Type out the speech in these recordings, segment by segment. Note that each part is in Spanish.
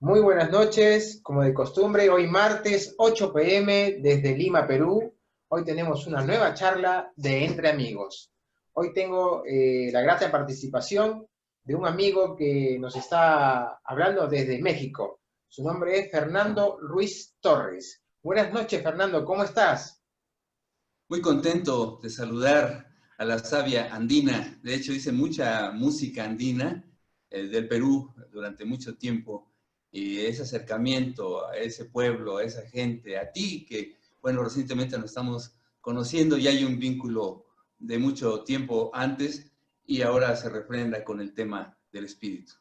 Muy buenas noches, como de costumbre, hoy martes 8 p.m. desde Lima, Perú. Hoy tenemos una nueva charla de Entre Amigos. Hoy tengo la grata participación de un amigo que nos está hablando desde México. Su nombre es Fernando Ruiz Torres. Buenas noches, Fernando, ¿cómo estás? Muy contento de saludar a la savia andina. De hecho, hice mucha música andina del Perú durante mucho tiempo. Y ese acercamiento a ese pueblo, a esa gente, a ti, que, bueno, recientemente nos estamos conociendo y hay un vínculo de mucho tiempo antes y ahora se refrenda con el tema del espíritu.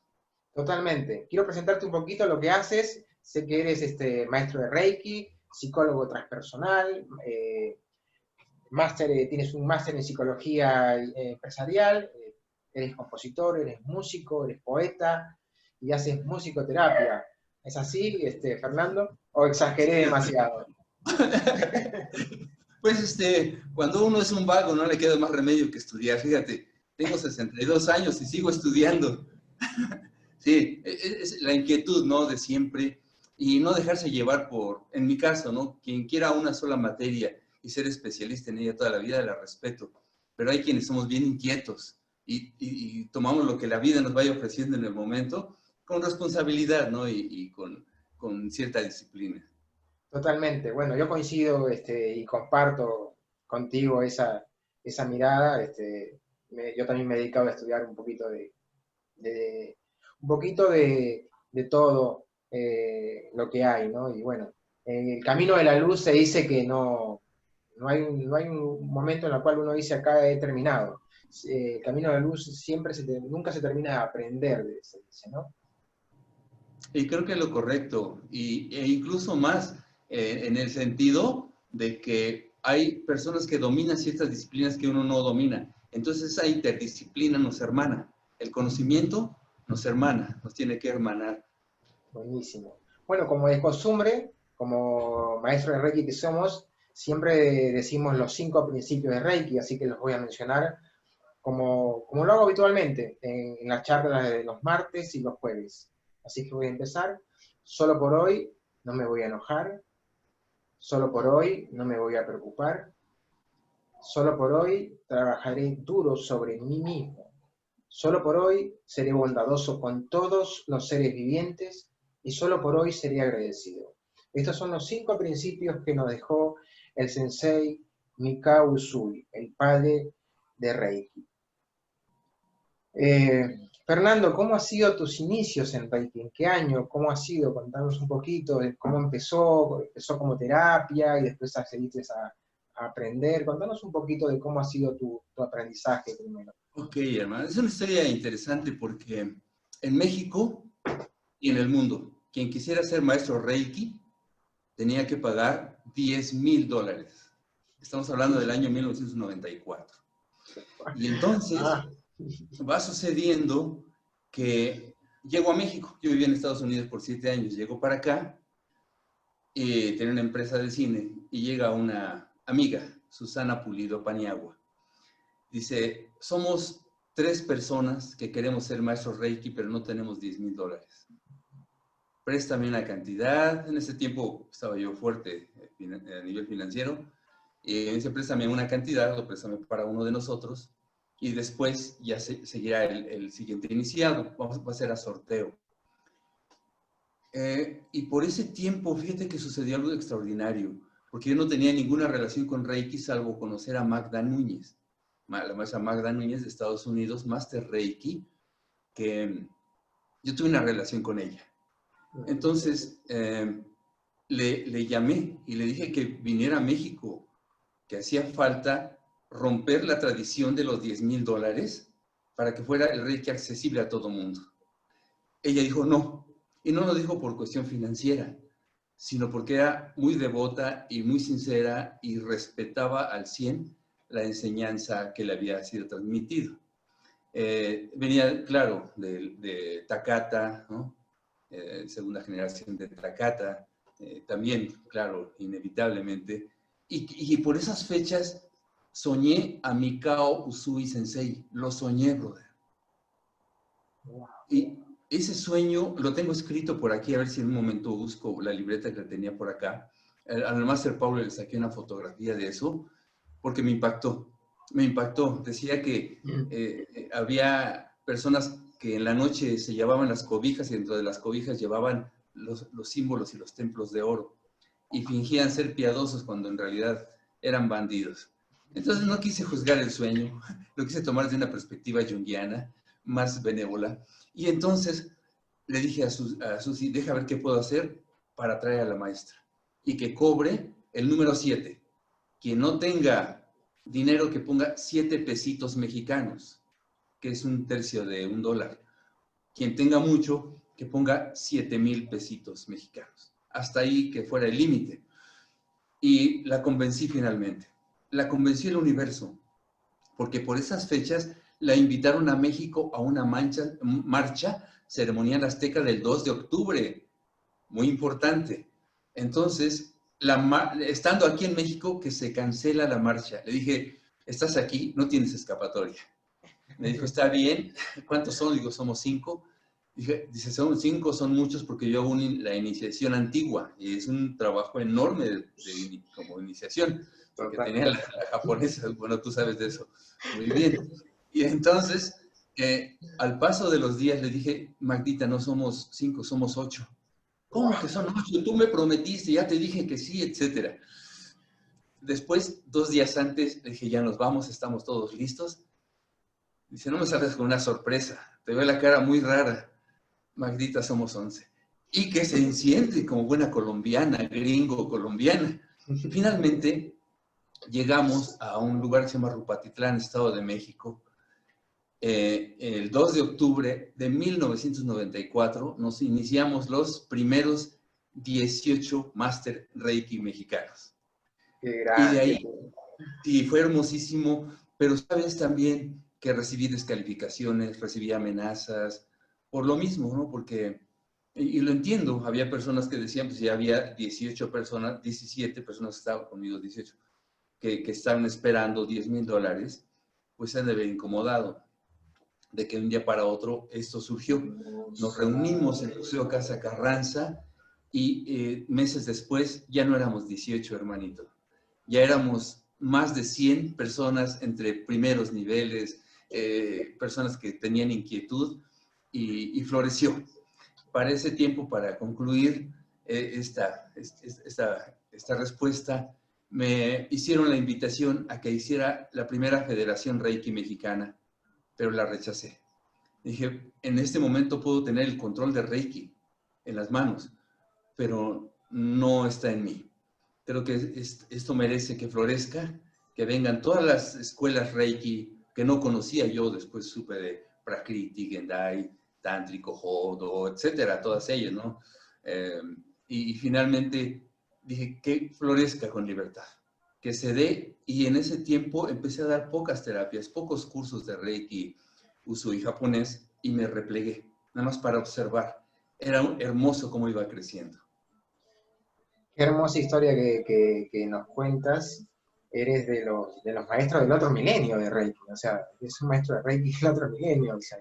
Totalmente. Quiero presentarte un poquito lo que haces. Sé que eres maestro de Reiki, psicólogo transpersonal, tienes un máster en psicología empresarial, eres compositor, eres músico, eres poeta y haces musicoterapia. ¿Es así, Fernando? ¿O exageré demasiado? Pues cuando uno es un vago no le queda más remedio que estudiar. Fíjate, tengo 62 años y sigo estudiando. Sí, es la inquietud, ¿no? De siempre y no dejarse llevar por, en mi caso, ¿no? Quien quiera una sola materia y ser especialista en ella toda la vida, la respeto. Pero hay quienes somos bien inquietos y tomamos lo que la vida nos vaya ofreciendo en el momento con responsabilidad, ¿no? Y con cierta disciplina. Totalmente. Bueno, yo coincido y comparto contigo esa mirada. Yo también me he dedicado a estudiar un poquito de, un poquito de todo lo que hay, ¿no? Y bueno, en el camino de la luz se dice que no hay un momento en el cual uno dice acá he terminado. El camino de la luz nunca se termina de aprender, se dice, ¿no? Y creo que es lo correcto, e incluso más en el sentido de que hay personas que dominan ciertas disciplinas que uno no domina. Entonces esa interdisciplina nos hermana. El conocimiento nos hermana, nos tiene que hermanar. Buenísimo. Bueno, como de costumbre, como maestro de Reiki que somos, siempre decimos los 5 principios de Reiki, así que los voy a mencionar como lo hago habitualmente en las charlas de los martes y los jueves. Así que voy a empezar. Solo por hoy no me voy a enojar. Solo por hoy no me voy a preocupar. Solo por hoy trabajaré duro sobre mí mismo. Solo por hoy seré bondadoso con todos los seres vivientes y solo por hoy seré agradecido. Estos son los 5 principios que nos dejó el sensei Mikao Usui, el padre de Reiki. Fernando, ¿cómo han sido tus inicios en Reiki? ¿En qué año? ¿Cómo ha sido? Contanos un poquito de cómo empezó. Empezó como terapia y después accediste a aprender. Contanos un poquito de cómo ha sido tu aprendizaje primero. Ok, hermano, es una historia interesante porque en México y en el mundo, quien quisiera ser maestro Reiki tenía que pagar $10,000. Estamos hablando del año 1994. Y entonces Ah, va sucediendo que llego a México. Yo vivía en Estados Unidos por 7 años. Llego para acá, tenía una empresa de cine y llega una amiga, Susana Pulido Paniagua. Dice, somos 3 personas que queremos ser maestros Reiki, pero no tenemos $10,000. Préstame una cantidad. En ese tiempo estaba yo fuerte a nivel financiero. Me dice, préstame una cantidad, lo préstame para uno de nosotros y después ya seguirá el siguiente iniciado. Vamos a hacer a sorteo. Y por ese tiempo, fíjate que sucedió algo extraordinario, porque yo no tenía ninguna relación con Reiki salvo conocer a Magda Núñez, la maestra Magda Núñez de Estados Unidos, Master Reiki, que yo tuve una relación con ella. Entonces, le llamé y le dije que viniera a México, que hacía falta romper la tradición de los $10,000 para que fuera el Reiki accesible a todo mundo. Ella dijo no, y no lo dijo por cuestión financiera, sino porque era muy devota y muy sincera y respetaba al 100 la enseñanza que le había sido transmitido. Venía, claro, de Takata, ¿no? Segunda generación de Takata, también, claro, inevitablemente. Y por esas fechas soñé a Mikao Usui Sensei, lo soñé, brother. Y, ese sueño lo tengo escrito por aquí, a ver si en un momento busco la libreta que tenía por acá. Al máster Paulo le saqué una fotografía de eso, porque me impactó. Me impactó. Decía que había personas que en la noche se llevaban las cobijas y dentro de las cobijas llevaban los símbolos y los templos de oro y fingían ser piadosos cuando en realidad eran bandidos. Entonces no quise juzgar el sueño, lo quise tomar desde una perspectiva junguiana, más benévola. Y entonces le dije a Susi, deja ver qué puedo hacer para traer a la maestra. Y que cobre el número 7. Quien no tenga dinero, que ponga 7 pesitos mexicanos, que es un tercio de $1. Quien tenga mucho, que ponga 7,000 pesitos mexicanos. Hasta ahí que fuera el límite. Y la convencí finalmente. La convencí el universo, porque por esas fechas la invitaron a México a una marcha ceremonial azteca del 2 de octubre. Muy importante. Entonces, estando aquí en México, que se cancela la marcha. Le dije, estás aquí, no tienes escapatoria. Me dijo, está bien. ¿Cuántos son? Digo, somos 5. Dice, son 5, son muchos porque yo hago la iniciación antigua y es un trabajo enorme como iniciación, porque tenía la japonesa, bueno, tú sabes de eso muy bien. Y entonces, al paso de los días le dije, Magdita, no somos 5, somos 8. ¿Cómo que son 8? Tú me prometiste, ya te dije que sí, etcétera. Después, 2 días antes, le dije, ya nos vamos, estamos todos listos. Dice, no me salgas con una sorpresa, te veo la cara muy rara. Magdita, somos 11. Y que se enciende como buena colombiana, gringo colombiana. Finalmente, llegamos a un lugar que se llama Rupatitlán, Estado de México. El 2 de octubre de 1994 nos iniciamos los primeros 18 Master Reiki mexicanos. Qué grande. Y de ahí, y fue hermosísimo, pero sabes también que recibí descalificaciones, recibí amenazas, por lo mismo, ¿no? Porque, y lo entiendo, había personas que decían, pues ya había 18 personas, 17 personas que estaban conmigo, 18, que estaban esperando $10,000, pues se han de haber incomodado de que un día para otro esto surgió. Nos reunimos en el Museo Casa Carranza y meses después ya no éramos 18, hermanito. Ya éramos más de 100 personas entre primeros niveles, personas que tenían inquietud y floreció. Para ese tiempo, para concluir esta respuesta, me hicieron la invitación a que hiciera la primera Federación Reiki Mexicana, pero la rechacé. Dije, en este momento puedo tener el control de Reiki en las manos, pero no está en mí. Creo que esto merece que florezca, que vengan todas las escuelas Reiki que no conocía yo, después supe de Prakriti, Gendai, Tántrico, Jodo, etcétera, todas ellas, ¿no? Y finalmente dije que florezca con libertad, que se dé, y en ese tiempo empecé a dar pocas terapias, pocos cursos de Reiki, Usui japonés, y me replegué, nada más para observar. Era hermoso cómo iba creciendo. Qué hermosa historia que nos cuentas. Eres de los maestros del otro milenio de Reiki. O sea, es un maestro de Reiki del otro milenio. O sea,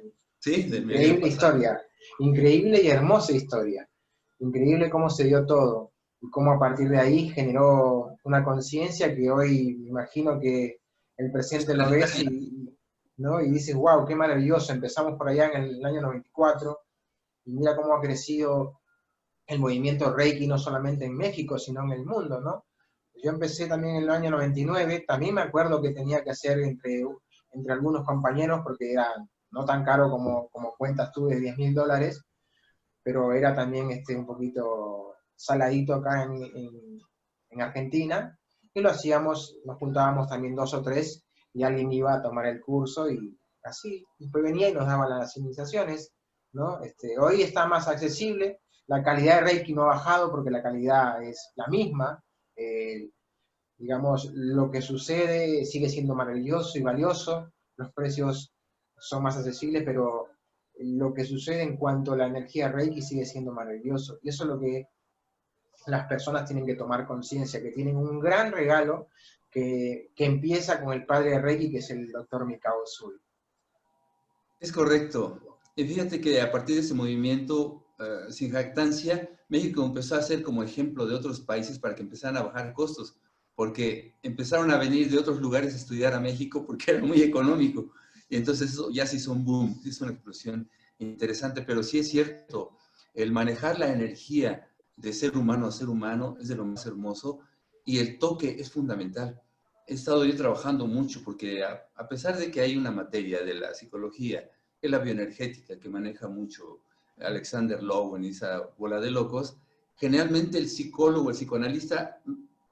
Sí, del increíble historia. Increíble y hermosa historia. Increíble cómo se dio todo. Y cómo a partir de ahí generó una conciencia que hoy me imagino que el presente lo ves ¿no? Y dices, wow, qué maravilloso. Empezamos por allá en el año 94 y mira cómo ha crecido el movimiento Reiki no solamente en México, sino en el mundo, ¿no? Yo empecé también en el año 99, también me acuerdo que tenía que hacer entre algunos compañeros, porque era no tan caro como cuentas tú de $10,000, pero era también un poquito saladito acá en Argentina, y lo hacíamos, nos juntábamos también 2 o 3, y alguien iba a tomar el curso, y así, después venía y nos daba las iniciaciones, ¿no? Hoy está más accesible, la calidad de Reiki no ha bajado porque la calidad es la misma, digamos, lo que sucede sigue siendo maravilloso y valioso, los precios son más accesibles, pero lo que sucede en cuanto a la energía Reiki sigue siendo maravilloso. Y eso es lo que las personas tienen que tomar conciencia, que tienen un gran regalo que empieza con el padre de Reiki, que es el doctor Mikao Usui. Es correcto. Y fíjate que a partir de ese movimiento, sin jactancia, México empezó a ser como ejemplo de otros países para que empezaran a bajar costos, porque empezaron a venir de otros lugares a estudiar a México porque era muy económico. Y entonces eso ya se hizo un boom, se hizo una explosión interesante, pero sí es cierto, el manejar la energía de ser humano a ser humano es de lo más hermoso y el toque es fundamental. He estado yo trabajando mucho porque a pesar de que hay una materia de la psicología, que es la bioenergética, que maneja mucho Alexander Lowen y esa bola de locos, generalmente el psicólogo, el psicoanalista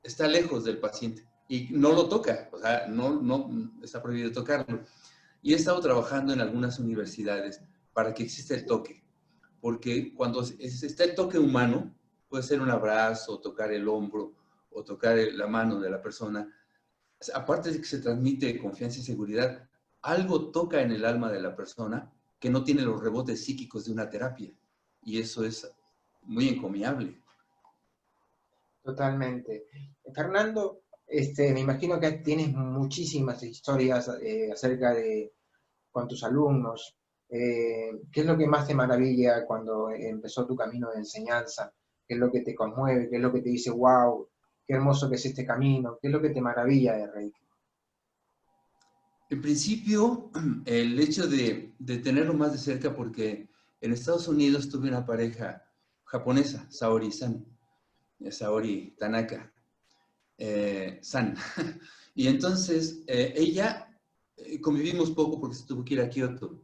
está lejos del paciente y no lo toca, o sea, no está prohibido tocarlo. Y he estado trabajando en algunas universidades para que exista el toque, porque cuando está el toque humano, puede ser un abrazo, tocar el hombro o tocar la mano de la persona, aparte de que se transmite confianza y seguridad, algo toca en el alma de la persona que no tiene los rebotes psíquicos de una terapia. Y eso es muy encomiable. Totalmente. Fernando, me imagino que tienes muchísimas historias acerca de con tus alumnos. ¿Qué es lo que más te maravilla cuando empezó tu camino de enseñanza? ¿Qué es lo que te conmueve? ¿Qué es lo que te dice, wow, qué hermoso que es este camino? ¿Qué es lo que te maravilla de Reiki? En principio, el hecho de tenerlo más de cerca, porque en Estados Unidos tuve una pareja japonesa, Saori-san, Saori Tanaka, San. Y entonces ella, convivimos poco porque se tuvo que ir a Kioto,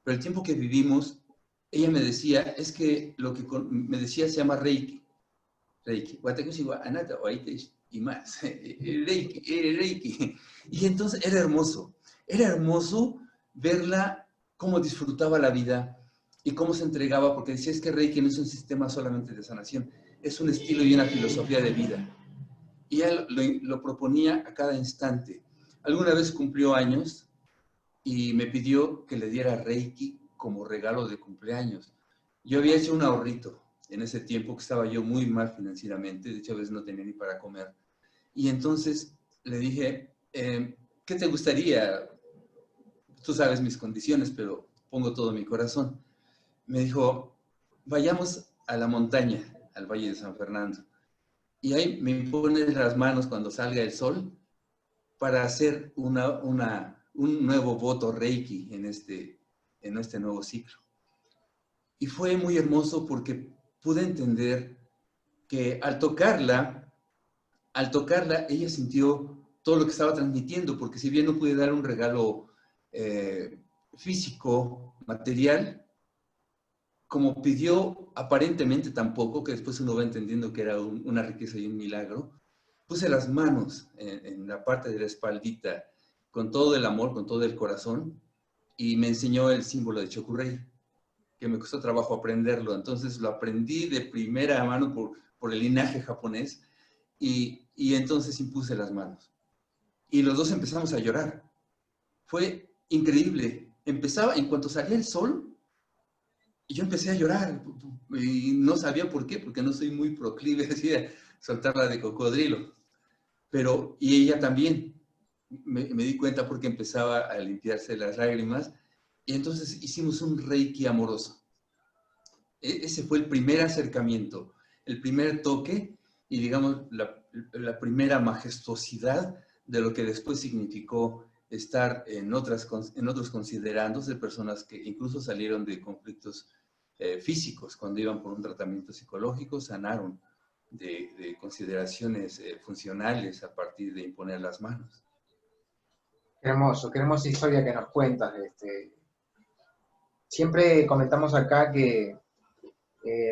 pero el tiempo que vivimos, ella me decía, es que lo que me decía se llama Reiki. Reiki. Watakushi wa anata wa y más. Reiki, Reiki. Y entonces era hermoso verla cómo disfrutaba la vida y cómo se entregaba, porque decía, es que Reiki no es un sistema solamente de sanación, es un estilo y una filosofía de vida. Y ella lo proponía a cada instante. Alguna vez cumplió años y me pidió que le diera Reiki como regalo de cumpleaños. Yo había hecho un ahorrito en ese tiempo que estaba yo muy mal financieramente, de hecho a veces no tenía ni para comer. Y entonces le dije, ¿qué te gustaría? Tú sabes mis condiciones, pero pongo todo mi corazón. Me dijo, vayamos a la montaña, al Valle de San Fernando. Y ahí me pones las manos cuando salga el sol para hacer un nuevo voto Reiki en este nuevo ciclo. Y fue muy hermoso porque pude entender que al tocarla, ella sintió todo lo que estaba transmitiendo, porque si bien no pude dar un regalo físico, material, como pidió aparentemente tampoco, que después uno va entendiendo que era una riqueza y un milagro, puse las manos en la parte de la espaldita con todo el amor, con todo el corazón, y me enseñó el símbolo de Chokurei, que me costó trabajo aprenderlo. Entonces lo aprendí de primera mano por el linaje japonés, y entonces impuse las manos. Y los dos empezamos a llorar. Fue increíble. Empezaba, en cuanto salía el sol, y yo empecé a llorar, y no sabía por qué, porque no soy muy proclive así a soltarla de cocodrilo. Pero, y ella también, me di cuenta porque empezaba a limpiarse las lágrimas, y entonces hicimos un reiki amoroso. Ese fue el primer acercamiento, el primer toque, y digamos, la primera majestuosidad de lo que después significó estar en otros considerandos de personas que incluso salieron de conflictos físicos cuando iban por un tratamiento psicológico, sanaron de consideraciones funcionales a partir de imponer las manos. Qué hermosa historia que nos cuentas. Siempre comentamos acá que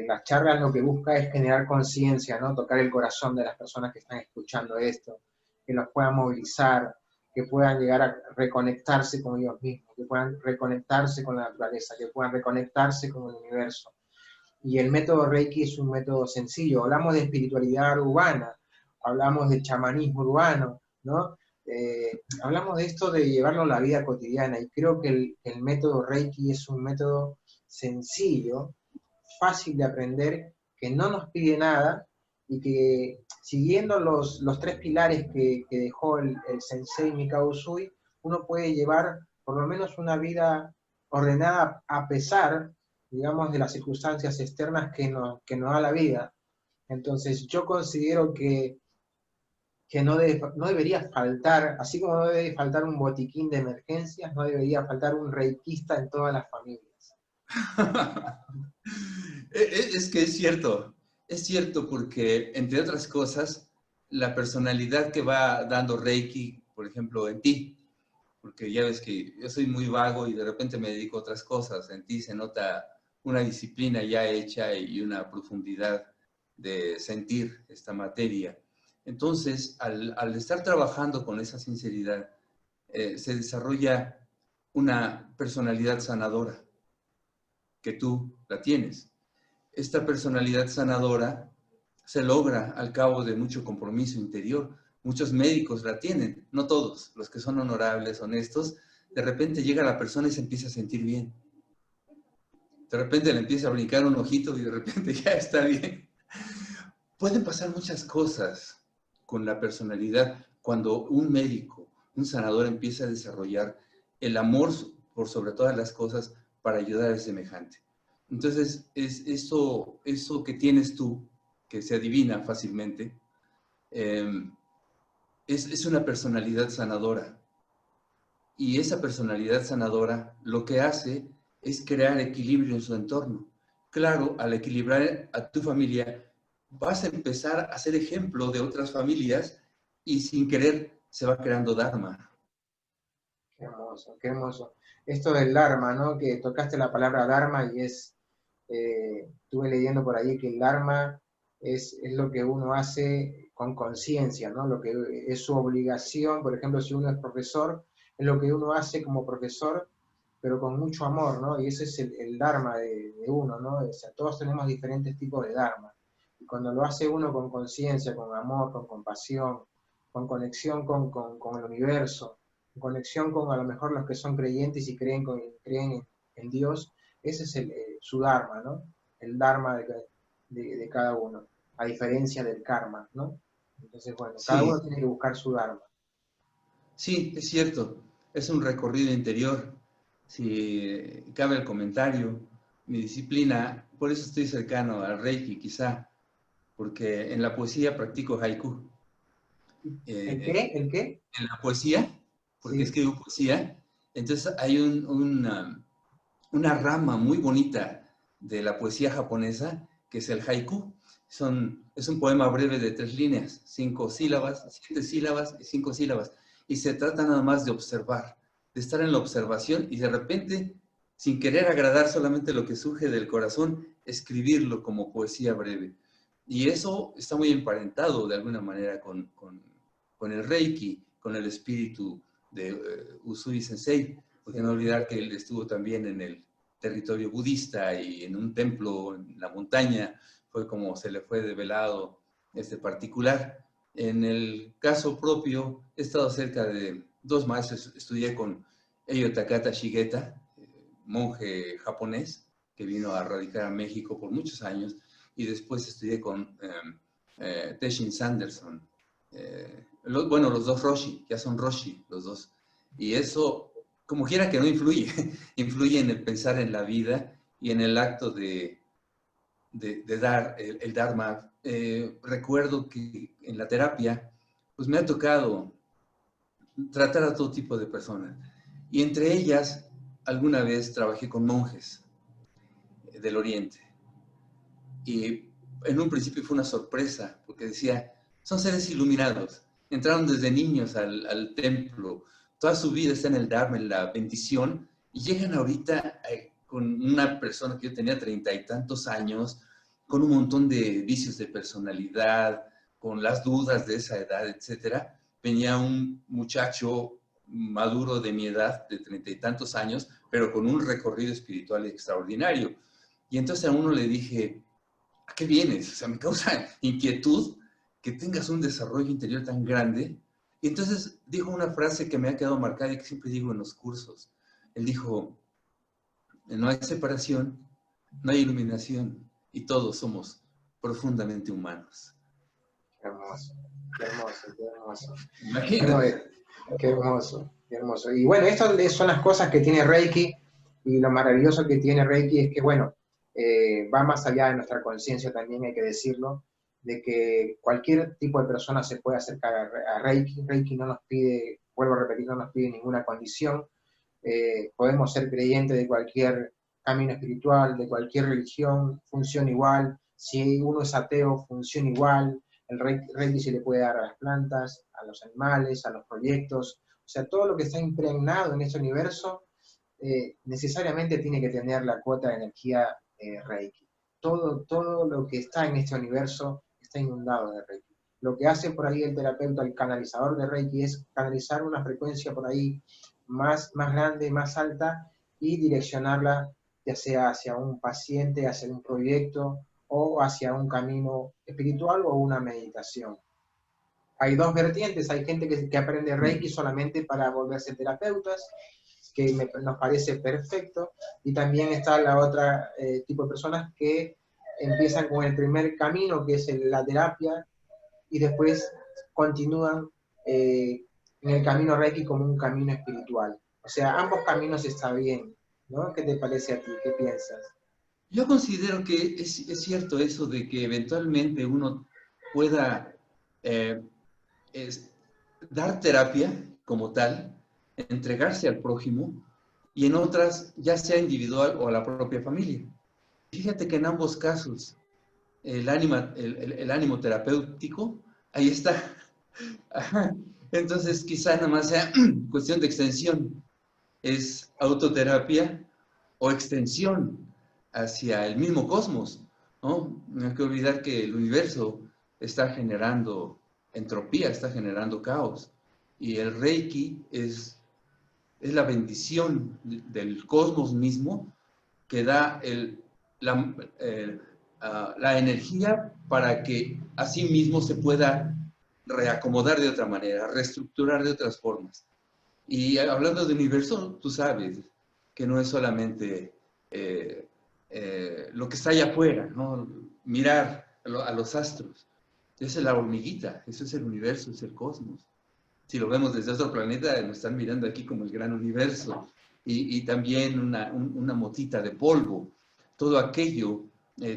las charlas lo que busca es generar conciencia, ¿no? Tocar el corazón de las personas que están escuchando esto, que los puedan movilizar, que puedan llegar a reconectarse con ellos mismos, que puedan reconectarse con la naturaleza, que puedan reconectarse con el universo. Y el método Reiki es un método sencillo. Hablamos de espiritualidad urbana, hablamos de chamanismo urbano, ¿no? Hablamos de esto de llevarlo a la vida cotidiana, y creo que el método Reiki es un método sencillo, fácil de aprender, que no nos pide nada, y que siguiendo los tres pilares que dejó el sensei Mikao Usui, uno puede llevar por lo menos una vida ordenada a pesar, digamos, de las circunstancias externas que nos da la vida. Entonces yo considero que no debería faltar, así como no debe faltar un botiquín de emergencias, no debería faltar un reikista en todas las familias. Es que es cierto porque, entre otras cosas, la personalidad que va dando Reiki, por ejemplo, en ti, porque ya ves que yo soy muy vago y de repente me dedico a otras cosas, en ti se nota una disciplina ya hecha y una profundidad de sentir esta materia. Entonces, al estar trabajando con esa sinceridad, se desarrolla una personalidad sanadora, que tú la tienes. Esta personalidad sanadora se logra al cabo de mucho compromiso interior. Muchos médicos la tienen, no todos, los que son honorables, honestos. De repente llega la persona y se empieza a sentir bien. De repente le empieza a brincar un ojito y de repente ya está bien. Pueden pasar muchas cosas con la personalidad cuando un médico, un sanador empieza a desarrollar el amor por sobre todas las cosas para ayudar al semejante. Entonces, eso que tienes tú, que se adivina fácilmente, es una personalidad sanadora. Y esa personalidad sanadora lo que hace es crear equilibrio en su entorno. Claro, al equilibrar a tu familia, vas a empezar a ser ejemplo de otras familias y sin querer se va creando Dharma. Qué hermoso, qué hermoso. Esto del Dharma, ¿no? Que tocaste la palabra Dharma y estuve leyendo por ahí que el Dharma es lo que uno hace con conciencia, ¿no? Lo que es su obligación, por ejemplo, si uno es profesor, es lo que uno hace como profesor, pero con mucho amor, ¿no? Y ese es el Dharma de uno, ¿no? O sea, todos tenemos diferentes tipos de Dharma. Y cuando lo hace uno con conciencia, con amor, con compasión, con conexión con el universo, en conexión con a lo mejor los que son creyentes y creen en Dios, ese es su Dharma, ¿no? El Dharma de cada uno, a diferencia del karma, ¿no? Entonces, bueno, cada uno Sí, tiene que buscar su Dharma. sí, es cierto. Es un recorrido interior. Si cabe el comentario, mi disciplina, por eso estoy cercano al Reiki, quizá, porque en la poesía practico haiku. ¿El Eh, qué? ¿El qué? en la poesía, porque Sí. escribo poesía, entonces hay una rama muy bonita de la poesía japonesa, que es el haiku. Es un poema breve de 3 líneas, 5 sílabas, 7 sílabas y 5 sílabas. Y se trata nada más de observar, de estar en la observación y de repente, sin querer agradar solamente lo que surge del corazón, escribirlo como poesía breve. Y eso está muy emparentado de alguna manera con el Reiki, con el espíritu de Usui Sensei, porque no olvidar que él estuvo también en el territorio budista y en un templo en la montaña, fue como se le fue develado este particular. En el caso propio, he estado cerca de 2 maestros, estudié con Eio Takata Shigeta, monje japonés, que vino a radicar a México por muchos años, y después estudié con Teshin Sanderson. Bueno, los dos Roshi, ya son Roshi los dos. Y eso, como quiera que no influye, influye en el pensar en la vida y en el acto de dar el Dharma. Recuerdo que en la terapia, pues me ha tocado tratar a todo tipo de personas. Y entre ellas, alguna vez trabajé con monjes del Oriente. Y en un principio fue una sorpresa, porque decía, son seres iluminados, entraron desde niños al templo, toda su vida está en el Dharma, en la bendición, y llegan ahorita con una persona que yo tenía 30 y tantos años, con un montón de vicios de personalidad, con las dudas de esa edad, etcétera. Venía un muchacho maduro de mi edad, de 30 y tantos años, pero con un recorrido espiritual extraordinario. Y entonces a uno le dije, ¿a qué vienes? O sea, me causa inquietud que tengas un desarrollo interior tan grande. Y entonces dijo una frase que me ha quedado marcada y que siempre digo en los cursos. Él dijo, no hay separación, no hay iluminación y todos somos profundamente humanos. Qué hermoso, qué hermoso, qué hermoso. Bueno, Imagínate. qué hermoso, qué hermoso. Y bueno, estas son las cosas que tiene Reiki, Y lo maravilloso que tiene Reiki es que, bueno, va más allá de nuestra conciencia también, hay que decirlo, de que cualquier tipo de persona se puede acercar a Reiki. Reiki no nos pide, vuelvo a repetir, no nos pide ninguna condición. Podemos ser creyentes de cualquier camino espiritual, de cualquier religión, funciona igual. Si uno es ateo, funciona igual. El Reiki se le puede dar a las plantas, a los animales, a los proyectos. O sea, todo lo que está impregnado en este universo necesariamente tiene que tener la cuota de energía Reiki. Todo lo que está en este universo está inundado de Reiki. Lo que hace por ahí el terapeuta, el canalizador de Reiki, es canalizar una frecuencia por ahí más grande, más alta, y direccionarla ya sea hacia un paciente, hacia un proyecto o hacia un camino espiritual o una meditación. Hay dos vertientes, hay gente que aprende Reiki solamente para volverse terapeutas, que nos parece perfecto, y también está la otra tipo de personas que empiezan con el primer camino, que es la terapia, y después continúan en el camino Reiki como un camino espiritual. O sea, ambos caminos está bien, ¿no? ¿Qué te parece a ti? ¿Qué piensas? Yo considero que es cierto eso de que eventualmente uno pueda eh, es, dar terapia como tal, entregarse al prójimo, y en otras, ya sea individual o a la propia familia. Fíjate que en ambos casos, el ánimo terapéutico, ahí está. Ajá. Entonces, quizá nada más sea cuestión de extensión. Es autoterapia o extensión hacia el mismo cosmos, ¿no? No hay que olvidar que el universo está generando entropía, está generando caos. Y el Reiki es la bendición del cosmos mismo que da la energía para que así mismo se pueda reacomodar de otra manera, reestructurar de otras formas. Y hablando de universo, tú sabes que no es solamente lo que está allá afuera, ¿no? Mirar a los astros. Esa es la hormiguita, eso es el universo, es el cosmos. Si lo vemos desde otro planeta, nos están mirando aquí como el gran universo. Y también una motita de polvo. Todo aquello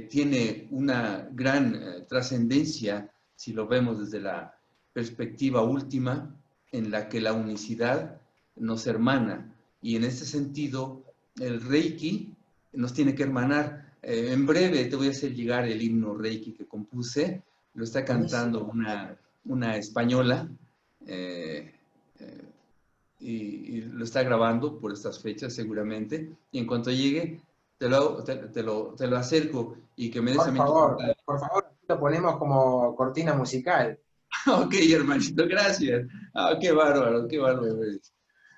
tiene una gran trascendencia si lo vemos desde la perspectiva última, en la que la unicidad nos hermana. Y en este sentido, el Reiki nos tiene que hermanar. En breve te voy a hacer llegar el himno Reiki que compuse. Lo está cantando Buenísimo. una española, eh, eh, y lo está grabando por estas fechas seguramente. Y en cuanto llegue, te lo acerco y que me des también tu comentario. Por favor, lo ponemos como cortina musical. Ok, hermanito, gracias. Ah, qué bárbaro, qué bárbaro.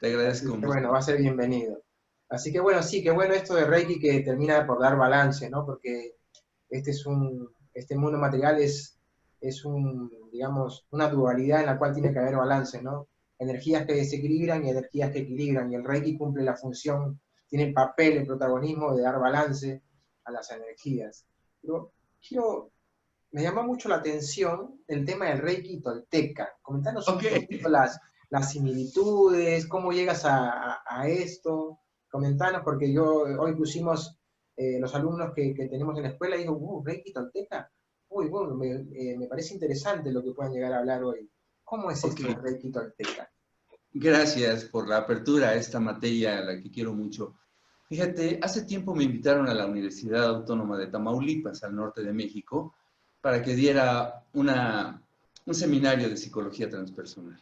Te Así agradezco que mucho. bueno, va a ser bienvenido. Así que bueno, sí, qué bueno esto de Reiki que termina por dar balance, ¿no? Porque este mundo material digamos, una dualidad en la cual tiene que haber balance, ¿no? Energías que desequilibran y energías que equilibran, y el Reiki cumple la función, tiene el papel, el protagonismo de dar balance a las energías. Pero quiero, me llama mucho la atención el tema del Reiki tolteca. Comentanos Ok. un poquito las similitudes, cómo llegas a esto. Comentanos, porque hoy pusimos los alumnos que tenemos en la escuela y digo, Reiki tolteca. Uy, bueno, me parece interesante lo que puedan llegar a hablar hoy. ¿Cómo es Ok, esto de Reiki tolteca? gracias por la apertura a esta materia, a la que quiero mucho. Fíjate, hace tiempo me invitaron a la Universidad Autónoma de Tamaulipas, al norte de México, para que diera un seminario de psicología transpersonal.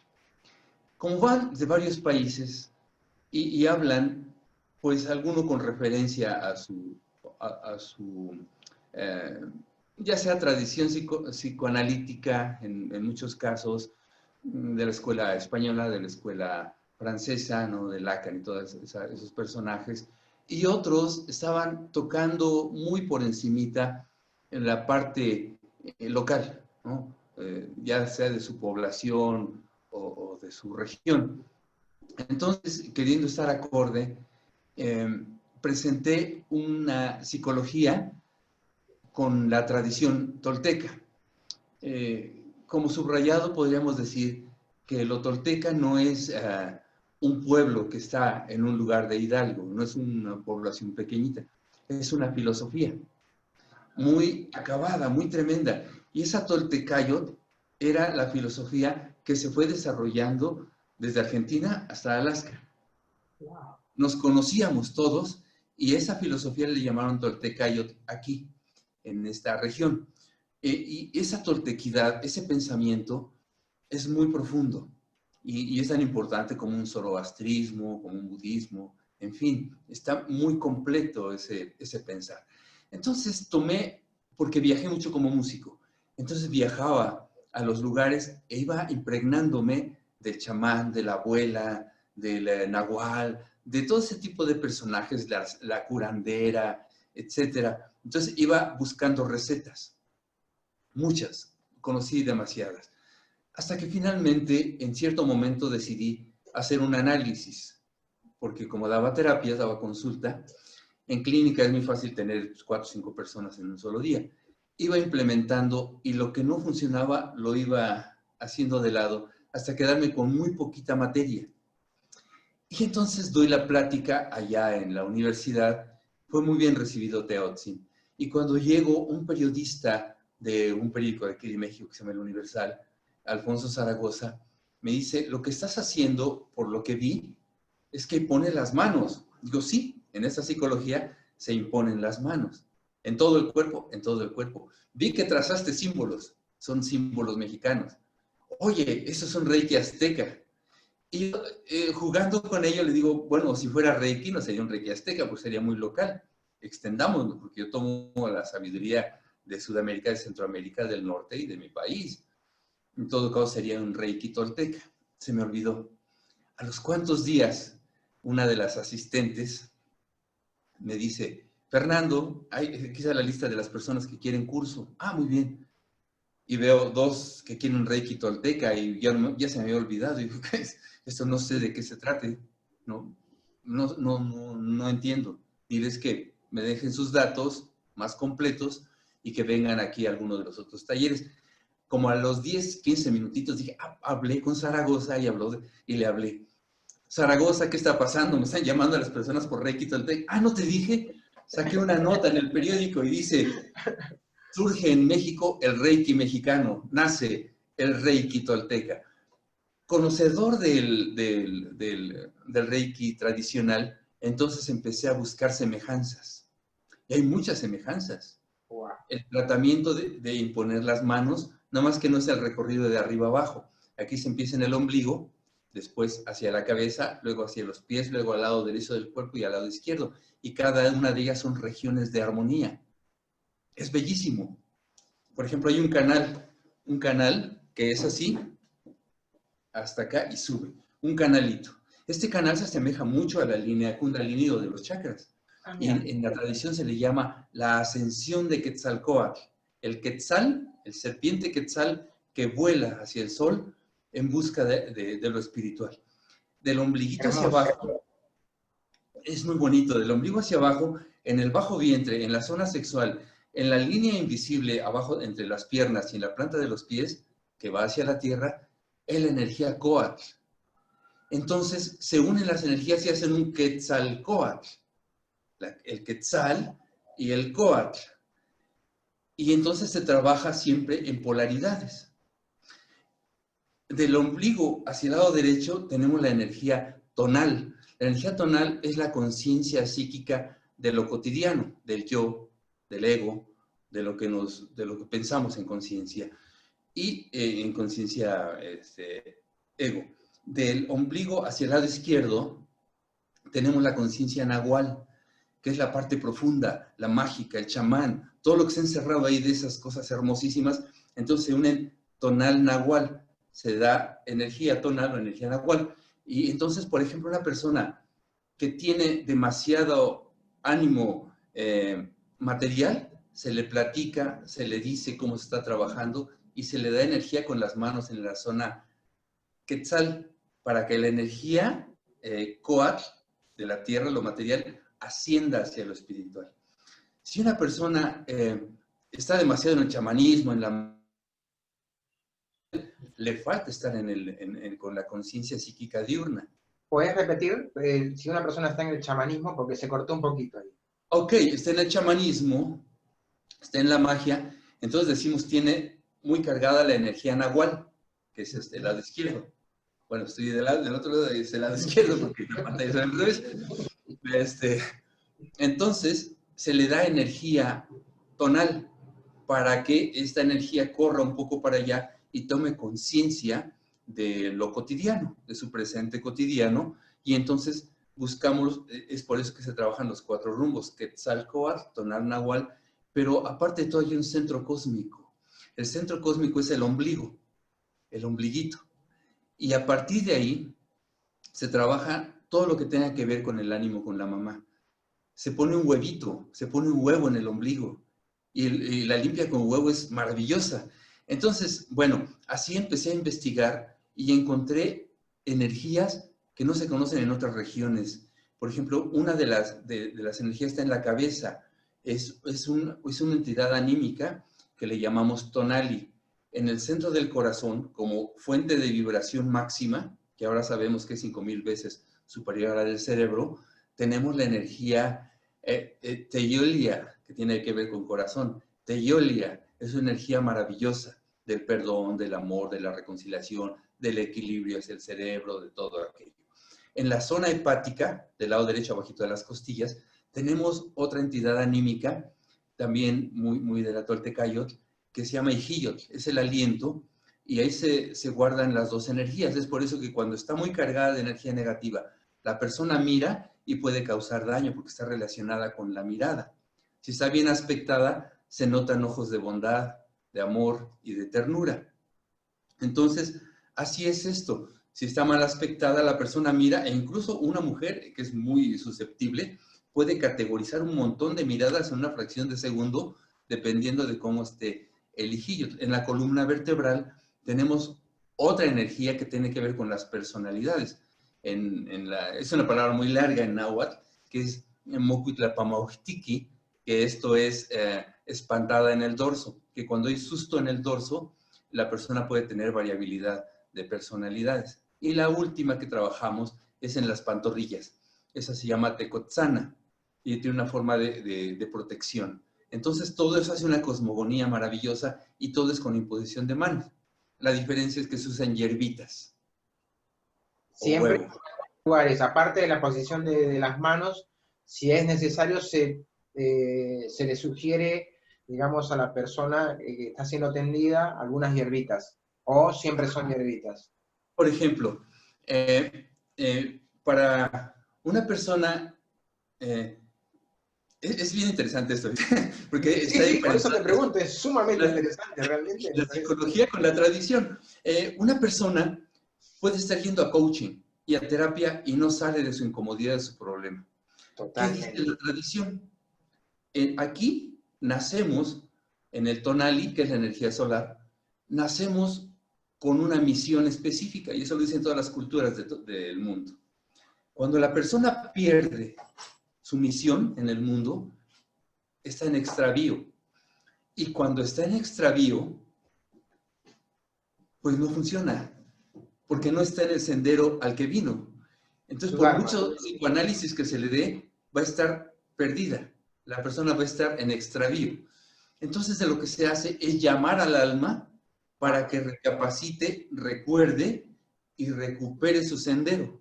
Como van de varios países y hablan, pues alguno con referencia a su eh, ya sea tradición psicoanalítica en muchos casos, de la escuela española, de la escuela francesa, ¿no? De Lacan y todos esos personajes, y otros estaban tocando muy por encimita en la parte local, ¿no? Ya sea de su población o de su región. Entonces, queriendo estar acorde, presenté una psicología con la tradición tolteca. Como subrayado, podríamos decir que lo tolteca no es un pueblo que está en un lugar de Hidalgo, no es una población pequeñita, es una filosofía muy acabada, muy tremenda. Y esa Toltecayot era la filosofía que se fue desarrollando desde Argentina hasta Alaska. Nos conocíamos todos y esa filosofía le llamaron Toltecayot aquí, en esta región. Y esa toltequidad, ese pensamiento es muy profundo y es tan importante como un zoroastrismo, como un budismo, en fin, está muy completo ese pensar. Entonces tomé, porque viajé mucho como músico, entonces viajaba a los lugares e iba impregnándome del chamán, de la abuela, del nahual, de todo ese tipo de personajes, la curandera, etcétera. Entonces iba buscando recetas, muchas, conocí demasiadas, hasta que finalmente en cierto momento decidí hacer un análisis, porque como daba terapias, daba consulta, en clínica es muy fácil tener 4 o 5 personas en un solo día. Iba implementando y lo que no funcionaba lo iba haciendo de lado hasta quedarme con muy poquita materia. Y entonces doy la plática allá en la universidad. Fue muy bien recibido Teotzin. Y cuando llego, un periodista de un periódico de aquí de México que se llama El Universal, Alfonso Zaragoza, me dice, lo que estás haciendo, por lo que vi, es que pone las manos. Digo, sí, en esta psicología se imponen las manos. En todo el cuerpo, en todo el cuerpo. Vi que trazaste símbolos, son símbolos mexicanos. Oye, esos son Reiki azteca. Y yo, jugando con ello, le digo, bueno, si fuera Reiki, no sería un Reiki azteca, pues sería muy local. Extendámoslo, porque yo tomo la sabiduría de Sudamérica, de Centroamérica, del norte y de mi país. En todo caso, sería un Reiki tolteca. Se me olvidó. A los cuantos días, una de las asistentes me dice, Fernando, aquí está la lista de las personas que quieren curso. Ah, muy bien. Y veo 2 que quieren Reiki tolteca y ya se me había olvidado. Y digo, ¿qué es? Esto no sé de qué se trate, ¿no? No entiendo. Diles que me dejen sus datos más completos y que vengan aquí a alguno de los otros talleres. Como a los 10, 15 minutitos dije, hablé con Zaragoza y le hablé. Zaragoza, ¿qué está pasando? Me están llamando a las personas por Reiki Tolteca. Ah, ¿no te dije? Saqué una nota en el periódico y dice, surge en México el Reiki mexicano, nace el Reiki Tolteca. Conocedor del Reiki tradicional, entonces empecé a buscar semejanzas. Y hay muchas semejanzas. Wow. El tratamiento de imponer las manos, nada más que no es el recorrido de arriba abajo. Aquí se empieza en el ombligo, después hacia la cabeza, luego hacia los pies, luego al lado derecho del cuerpo y al lado izquierdo. Y cada una de ellas son regiones de armonía. Es bellísimo. Por ejemplo, hay un canal que es así, hasta acá y sube. Un canalito. Este canal se asemeja mucho a la línea Kundalini o de los chakras. Y en la tradición se le llama la ascensión de Quetzalcóatl. El Quetzal, el serpiente Quetzal que vuela hacia el sol en busca de lo espiritual. Del ombliguito hacia abajo, es muy bonito, del ombligo hacia abajo, en el bajo vientre, en la zona sexual, en la línea invisible abajo entre las piernas y en la planta de los pies, que va hacia la tierra, es la energía Coatl. Entonces se unen las energías y hacen un Quetzalcóatl. El Quetzal y el Coatl. Y entonces se trabaja siempre en polaridades. Del ombligo hacia el lado derecho tenemos la energía tonal. La energía tonal es la conciencia psíquica de lo cotidiano, del yo, del ego, de lo que pensamos en conciencia. Y en conciencia ego. Del ombligo hacia el lado izquierdo tenemos la conciencia nahual, que es la parte profunda, la mágica, el chamán, todo lo que se ha encerrado ahí de esas cosas hermosísimas. Entonces se unen tonal nahual, se da energía tonal o energía nahual. Y entonces, por ejemplo, una persona que tiene demasiado ánimo material, se le platica, se le dice cómo se está trabajando y se le da energía con las manos en la zona Quetzal, para que la energía Coatl de la tierra, lo material, ascienda hacia lo espiritual. Si una persona está demasiado en el chamanismo, le falta estar con la conciencia psíquica diurna. ¿Puedes repetir si una persona está en el chamanismo? Porque se cortó un poquito ahí. Ok, está en el chamanismo, está en la magia, entonces decimos tiene muy cargada la energía nahual, que es el lado izquierdo. Bueno, estoy del otro lado, es el lado izquierdo porque la pantalla es al revés. Entonces, se le da energía tonal para que esta energía corra un poco para allá y tome conciencia de lo cotidiano, de su presente cotidiano, y entonces buscamos, es por eso que se trabajan los 4 rumbos, Quetzalcóatl, tonal nahual, pero aparte de todo hay un centro cósmico. El centro cósmico es el ombligo, el ombliguito, y a partir de ahí se trabaja todo lo que tenga que ver con el ánimo, con la mamá. Se pone un huevito, se pone un huevo en el ombligo y la limpia con huevo es maravillosa. Entonces, bueno, así empecé a investigar y encontré energías que no se conocen en otras regiones. Por ejemplo, una de las energías está en la cabeza. Es una entidad anímica que le llamamos tonali. En el centro del corazón, como fuente de vibración máxima, que ahora sabemos que es 5000 veces superior a la del cerebro, tenemos la energía teiolia, que tiene que ver con corazón. Teiolia es una energía maravillosa del perdón, del amor, de la reconciliación, del equilibrio hacia el cerebro, de todo aquello. En la zona hepática, del lado derecho, abajito de las costillas, tenemos otra entidad anímica, también muy de la Toltecayotl, que se llama Ijiyotl, es el aliento, y ahí se guardan las dos energías. Es por eso que cuando está muy cargada de energía negativa, la persona mira y puede causar daño porque está relacionada con la mirada. Si está bien aspectada, se notan ojos de bondad, de amor y de ternura. Entonces, así es esto. Si está mal aspectada, la persona mira, e incluso una mujer que es muy susceptible puede categorizar un montón de miradas en una fracción de segundo, dependiendo de cómo esté el hijillo. En la columna vertebral tenemos otra energía que tiene que ver con las personalidades. Es una palabra muy larga en náhuatl, que es mocuitlapamauhtiki, que esto es espantada en el dorso, que cuando hay susto en el dorso, la persona puede tener variabilidad de personalidades. Y la última que trabajamos es en las pantorrillas. Esa se llama tecotzana y tiene una forma de protección. Entonces todo eso hace una cosmogonía maravillosa y todo es con imposición de manos. La diferencia es que se usan hierbitas o Siempre huevos. lugares, aparte de la posición de las manos, si es necesario, se le sugiere, digamos, a la persona que está siendo atendida algunas hierbitas, o siempre son hierbitas. Por ejemplo, para una persona, es bien interesante esto, porque Sí, está sí, por eso te emparentado pregunto, es sumamente la, interesante, realmente me la parece. psicología con la tradición. Una persona puede estar yendo a coaching y a terapia y no sale de su incomodidad, de su problema. ¿Qué dice Totalmente. la tradición? Aquí nacemos en el tonali, que es la energía solar, nacemos con una misión específica, y eso lo dicen todas las culturas del mundo. Cuando la persona pierde su misión en el mundo, está en extravío. Y cuando está en extravío, pues no funciona, porque no está en el sendero al que vino. Entonces, Su por Dharma. mucho psicoanálisis que se le dé, va a estar perdida. La persona va a estar en extravío. Entonces, de lo que se hace es llamar al alma para que recapacite, recuerde y recupere su sendero,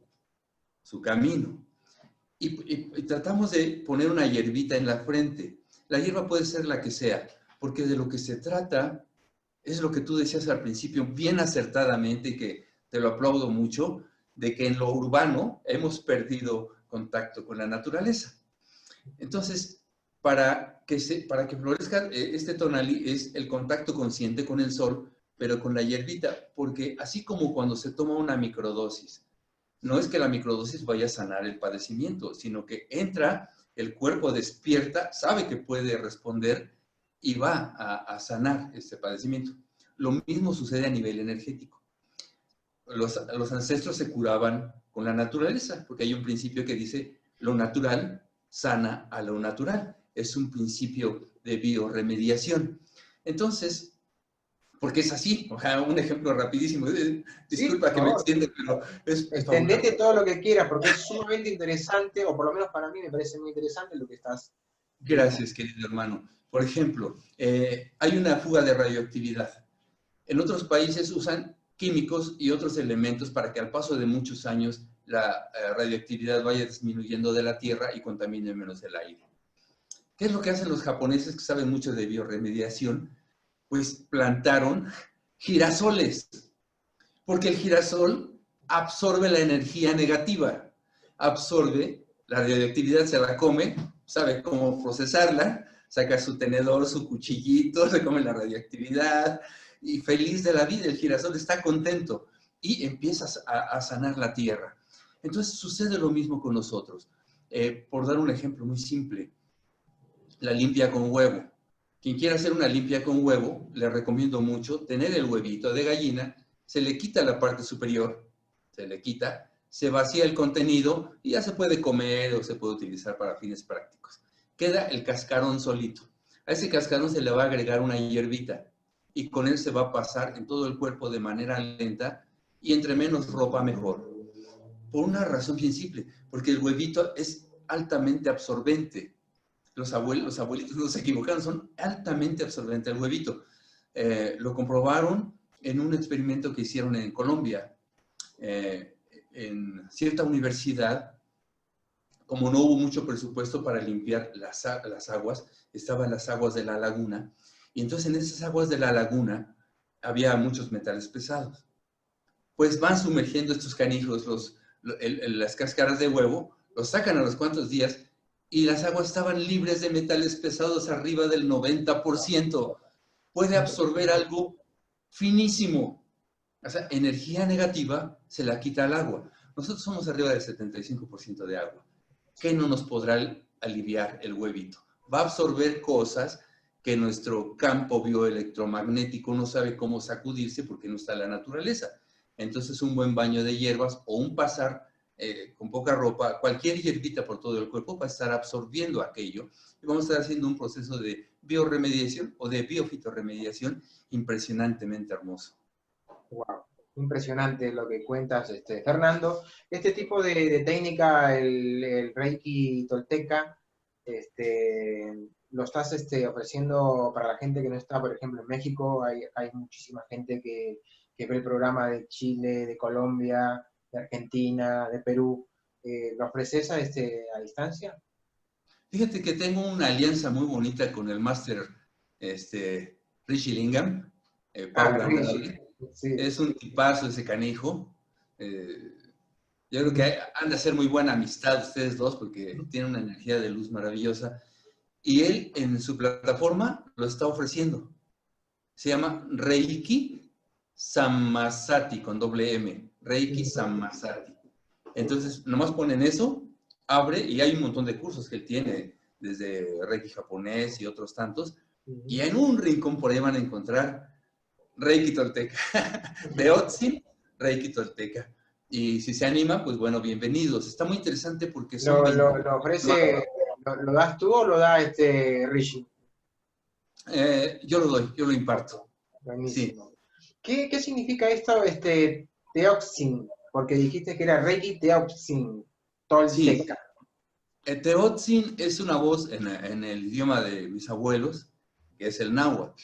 su camino. Y tratamos de poner una hierbita en la frente. La hierba puede ser la que sea, porque de lo que se trata es lo que tú decías al principio, bien acertadamente, y que te lo aplaudo mucho, de que en lo urbano hemos perdido contacto con la naturaleza. Entonces, para que florezca este tonali es el contacto consciente con el sol, pero con la hierbita, porque así como cuando se toma una microdosis, no es que la microdosis vaya a sanar el padecimiento, sino que entra, el cuerpo despierta, sabe que puede responder y va a sanar este padecimiento. Lo mismo sucede a nivel energético. Los ancestros se curaban con la naturaleza, porque hay un principio que dice, lo natural sana a lo natural. Es un principio de bioremediación. Entonces, porque es así. O sea, un ejemplo rapidísimo. Sí, por Disculpa que me favor. extienda, pero es fabuloso. Extendete todo lo que quieras, porque es sumamente interesante, o por lo menos para mí me parece muy interesante lo que estás brindando. Gracias, querido hermano. Por ejemplo, hay una fuga de radioactividad. En otros países usan químicos y otros elementos para que al paso de muchos años la radioactividad vaya disminuyendo de la Tierra y contamine menos el aire. ¿Qué es lo que hacen los japoneses que saben mucho de bioremediación? Pues plantaron girasoles, porque el girasol absorbe la energía negativa, absorbe la radioactividad, se la come, sabe cómo procesarla, saca su tenedor, su cuchillito, se come la radioactividad y feliz de la vida, el girasol está contento y empieza a sanar la tierra. Entonces sucede lo mismo con nosotros. Por dar un ejemplo muy simple, la limpia con huevo. Quien quiera hacer una limpia con huevo, le recomiendo mucho tener el huevito de gallina, se le quita la parte superior, se le quita, se vacía el contenido y ya se puede comer o se puede utilizar para fines prácticos. Queda el cascarón solito. A ese cascarón se le va a agregar una hierbita y con él se va a pasar en todo el cuerpo de manera lenta y entre menos ropa mejor. Por una razón bien simple, porque el huevito es altamente absorbente. Los abuelitos no se equivocaron, son altamente absorbentes el huevito. Lo comprobaron en un experimento que hicieron en Colombia. En cierta universidad, como no hubo mucho presupuesto para limpiar las aguas, estaban las aguas de la laguna, y entonces en esas aguas de la laguna había muchos metales pesados. Pues van sumergiendo estos canijos las cáscaras de huevo, los sacan a los cuantos días y las aguas estaban libres de metales pesados arriba del 90%. Puede absorber algo finísimo. O sea, energía negativa se la quita al agua. Nosotros somos arriba del 75% de agua. ¿Qué no nos podrá aliviar el huevito? Va a absorber cosas que nuestro campo bioelectromagnético no sabe cómo sacudirse porque no está en la naturaleza. Entonces un buen baño de hierbas o un pasar con poca ropa, cualquier hierbita por todo el cuerpo va a estar absorbiendo aquello y vamos a estar haciendo un proceso de bioremediación o de biofitoremediación impresionantemente hermoso. Wow, impresionante lo que cuentas, Fernando. Este tipo de técnica, el Reiki Tolteca, lo estás ofreciendo para la gente que no está, por ejemplo, en México. Hay muchísima gente que ve el programa de Chile, de Colombia, de Argentina, de Perú. ¿Lo ofreces a distancia? Fíjate que tengo una alianza muy bonita con el máster Rishi Lingam, Ah, Paula Richie, Andrade. sí. Es un tipazo ese canijo. Yo creo que han de hacer muy buena amistad ustedes dos porque tienen una energía de luz maravillosa. Y él en su plataforma lo está ofreciendo. Se llama Reiki Sammasati con doble M. Reiki Sammasati. Entonces, nomás ponen eso, abre y hay un montón de cursos que él tiene, desde Reiki japonés y otros tantos. Y en un rincón por ahí van a encontrar Reiki Tolteca. De Otsin, Reiki Tolteca. Y si se anima, pues bueno, bienvenidos. Está muy interesante porque son ¿Lo ofrece, lo das tú o lo da Richie? yo lo doy, yo lo imparto. Sí. Buenísimo. ¿Qué significa esto, Teoxin? Porque dijiste que era Reiki Teoxin, Sí, Tolteca. Teotzin es una voz en el idioma de mis abuelos, que es el náhuatl.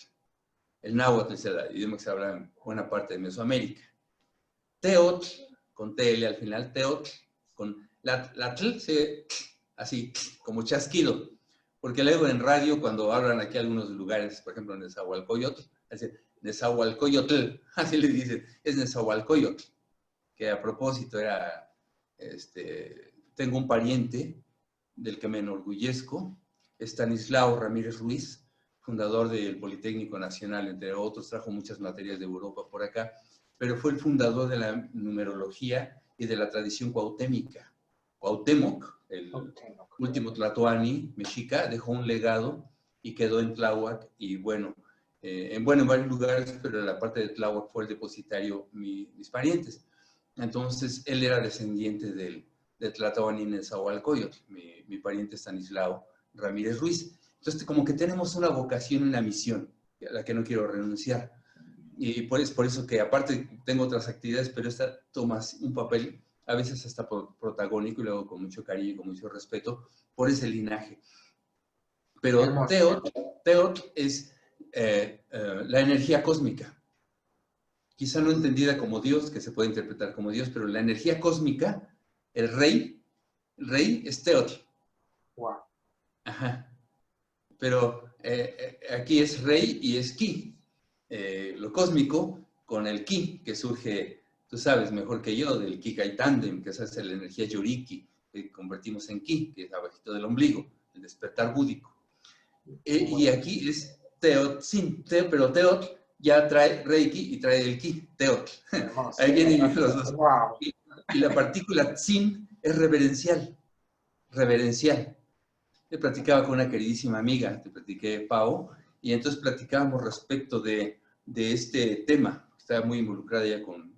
El náhuatl es el idioma que se habla en buena parte de Mesoamérica. Teotl, con TL al final, Teotl, con la tl, así, como chasquido. Porque luego en radio, cuando hablan aquí algunos lugares, por ejemplo en Nezahualcóyotl, así, Nezahualcóyotl, así le dicen, es Nezahualcóyotl, que a propósito era, tengo un pariente del que me enorgullezco, Estanislao Ramírez Ruiz, fundador del Politécnico Nacional, entre otros, trajo muchas materias de Europa por acá, pero fue el fundador de la numerología y de la tradición cuauhtémica. Cuauhtémoc, el último tlatoani mexica, dejó un legado y quedó en Tláhuac, y bueno, en varios lugares, pero en la parte de Tláhuac fue el depositario mis parientes. Entonces, él era descendiente de Tlatoani Nezahualcóyotl, mi pariente Estanislao Ramírez Ruiz. Entonces, como que tenemos una vocación y una misión a la que no quiero renunciar. Y por eso que aparte tengo otras actividades, pero esta toma un papel a veces hasta protagónico y luego con mucho cariño y con mucho respeto por ese linaje. Pero Teot es la energía cósmica. Quizá no entendida como Dios, que se puede interpretar como Dios, pero la energía cósmica, el rey es Teot. Wow. Ajá. Pero aquí es rey y es ki. Lo cósmico con el ki, que surge, tú sabes mejor que yo, del Kikai Tandem, que esa es la energía yoriki, que convertimos en ki, que es abajito del ombligo, el despertar búdico. Y aquí es Teot, sin, pero Teot ya trae Reiki y trae el ki, Teot. Ahí vienen los dos. Wow. Y la partícula Tsin es reverencial. Reverencial. Yo platicaba con una queridísima amiga, te platiqué, Pau, y entonces platicábamos respecto de este tema, que está muy involucrada ya con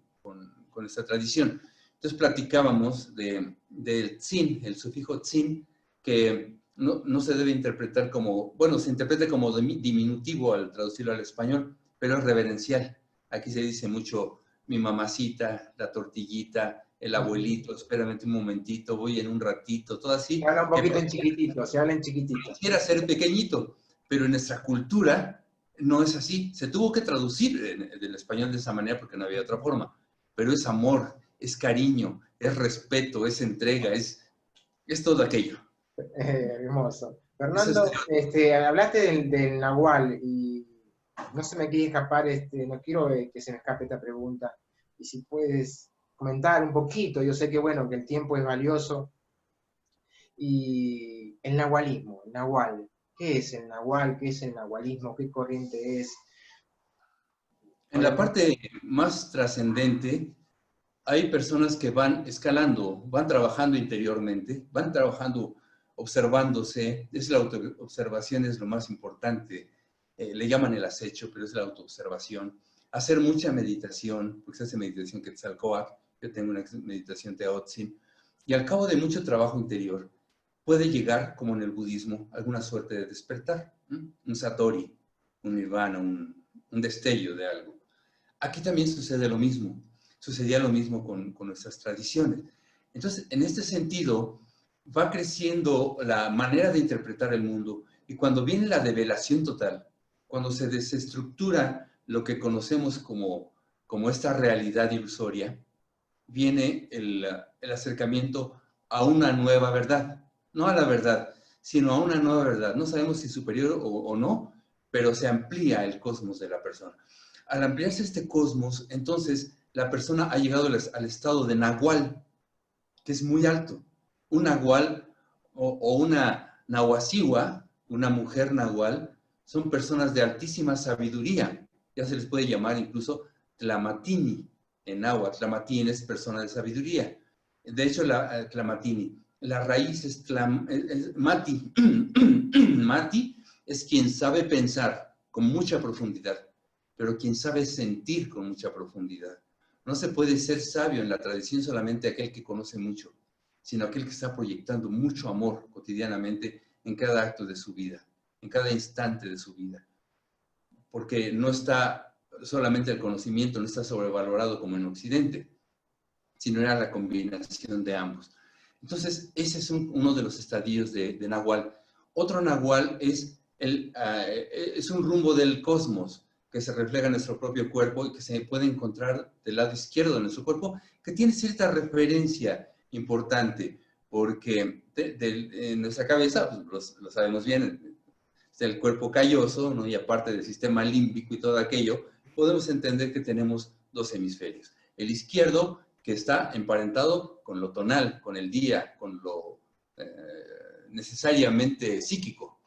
esta tradición. Entonces platicábamos del Tsin, el sufijo Tsin, que no se debe interpretar como, bueno, se interpreta como diminutivo al traducirlo al español, pero es reverencial. Aquí se dice mucho mi mamacita, la tortillita, el abuelito, espérame un momentito, voy en un ratito, todo así. Se habla un poquito en chiquitito, se habla en chiquitito. Quisiera ser pequeñito, pero en nuestra cultura no es así. Se tuvo que traducir del español de esa manera porque no había otra forma. Pero es amor, es cariño, es respeto, es entrega, es todo aquello. Hermoso. Fernando, hablaste del Nahual y no se me quiere escapar, no quiero que se me escape esta pregunta. Y si puedes comentar un poquito, yo sé que bueno, que el tiempo es valioso. Y el nahualismo, el nahual, ¿qué es el nahual? ¿Qué es el nahualismo? ¿Qué corriente es? En la parte más trascendente, hay personas que van escalando, van trabajando interiormente, van trabajando, observándose. La autoobservación es lo más importante. Le llaman el acecho, pero es la autoobservación. Hacer mucha meditación, porque se hace meditación Quetzalcóatl, yo tengo una meditación Teotzin, y al cabo de mucho trabajo interior, puede llegar, como en el budismo, alguna suerte de despertar, un satori, un nirvana, un destello de algo. Aquí también sucede lo mismo. Sucedía lo mismo con nuestras tradiciones. Entonces, en este sentido, va creciendo la manera de interpretar el mundo y cuando viene la develación total, cuando se desestructura lo que conocemos como esta realidad ilusoria, viene el acercamiento a una nueva verdad. No a la verdad, sino a una nueva verdad. No sabemos si superior o no, pero se amplía el cosmos de la persona. Al ampliarse este cosmos, entonces la persona ha llegado al estado de nahual, que es muy alto. Un nahual o una nahuasiwa, una mujer nahual, son personas de altísima sabiduría. Ya se les puede llamar incluso tlamatini en náhuatl. Tlamatini es persona de sabiduría. De hecho, tlamatini, la raíz es mati. Mati es quien sabe pensar con mucha profundidad, pero quien sabe sentir con mucha profundidad. No se puede ser sabio en la tradición solamente aquel que conoce mucho, sino aquel que está proyectando mucho amor cotidianamente en cada acto de su vida, en cada instante de su vida. Porque no está solamente el conocimiento, no está sobrevalorado como en Occidente, sino era la combinación de ambos. Entonces, ese es uno de los estadios de Nahual. Otro Nahual es un rumbo del cosmos, que se refleja en nuestro propio cuerpo y que se puede encontrar del lado izquierdo de nuestro cuerpo, que tiene cierta referencia importante, porque en nuestra cabeza, pues, lo sabemos bien, es el cuerpo calloso, ¿no? Y aparte del sistema límbico y todo aquello, podemos entender que tenemos dos hemisferios. El izquierdo, que está emparentado con lo tonal, con el día, con lo necesariamente psíquico.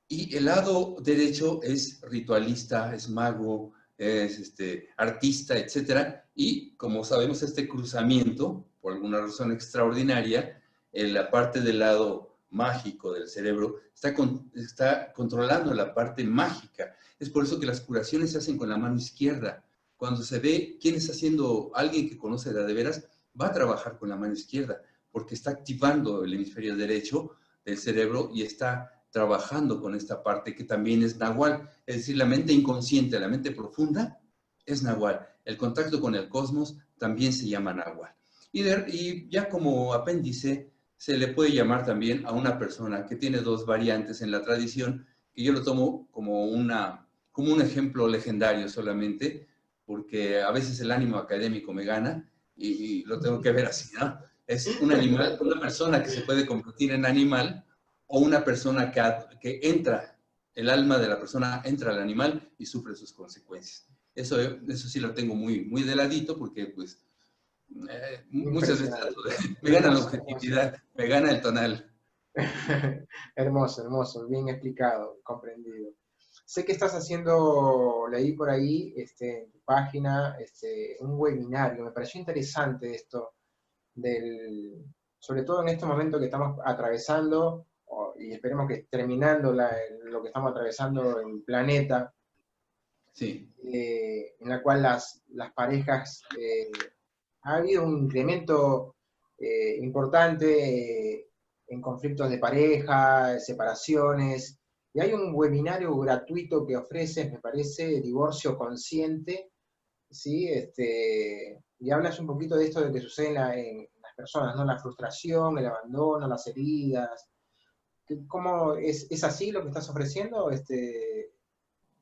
Y el lado derecho es ritualista, es mago, es artista, etc. Y como sabemos, este cruzamiento, por alguna razón extraordinaria, en la parte del lado mágico del cerebro está controlando la parte mágica. Es por eso que las curaciones se hacen con la mano izquierda. Cuando se ve quién está haciendo, alguien que conoce de veras, va a trabajar con la mano izquierda, porque está activando el hemisferio derecho del cerebro y está trabajando con esta parte que también es nahual, es decir, la mente inconsciente, la mente profunda, es nahual. El contacto con el cosmos también se llama nahual. Y ya como apéndice, se le puede llamar también a una persona que tiene dos variantes en la tradición, que yo lo tomo como un ejemplo legendario solamente, porque a veces el ánimo académico me gana y lo tengo que ver así, ¿no? Es un animal, una persona que se puede convertir en animal o una persona que entra, el alma de la persona entra al animal y sufre sus consecuencias. Eso sí lo tengo muy, muy de ladito porque pues muchas veces me gana la objetividad, me gana el tonal. Hermoso, hermoso, bien explicado, comprendido. Sé que estás haciendo, leí por ahí en tu página, un webinario. Me pareció interesante esto, sobre todo en este momento que estamos atravesando, y esperemos que terminando lo que estamos atravesando en el planeta, sí. En la cual las parejas, ha habido un incremento importante en conflictos de pareja, separaciones, y hay un webinario gratuito que ofreces, me parece, Divorcio Consciente, ¿sí? Y hablas un poquito de esto de que sucede en las personas, ¿no? La frustración, el abandono, las heridas. ¿Cómo es así lo que estás ofreciendo?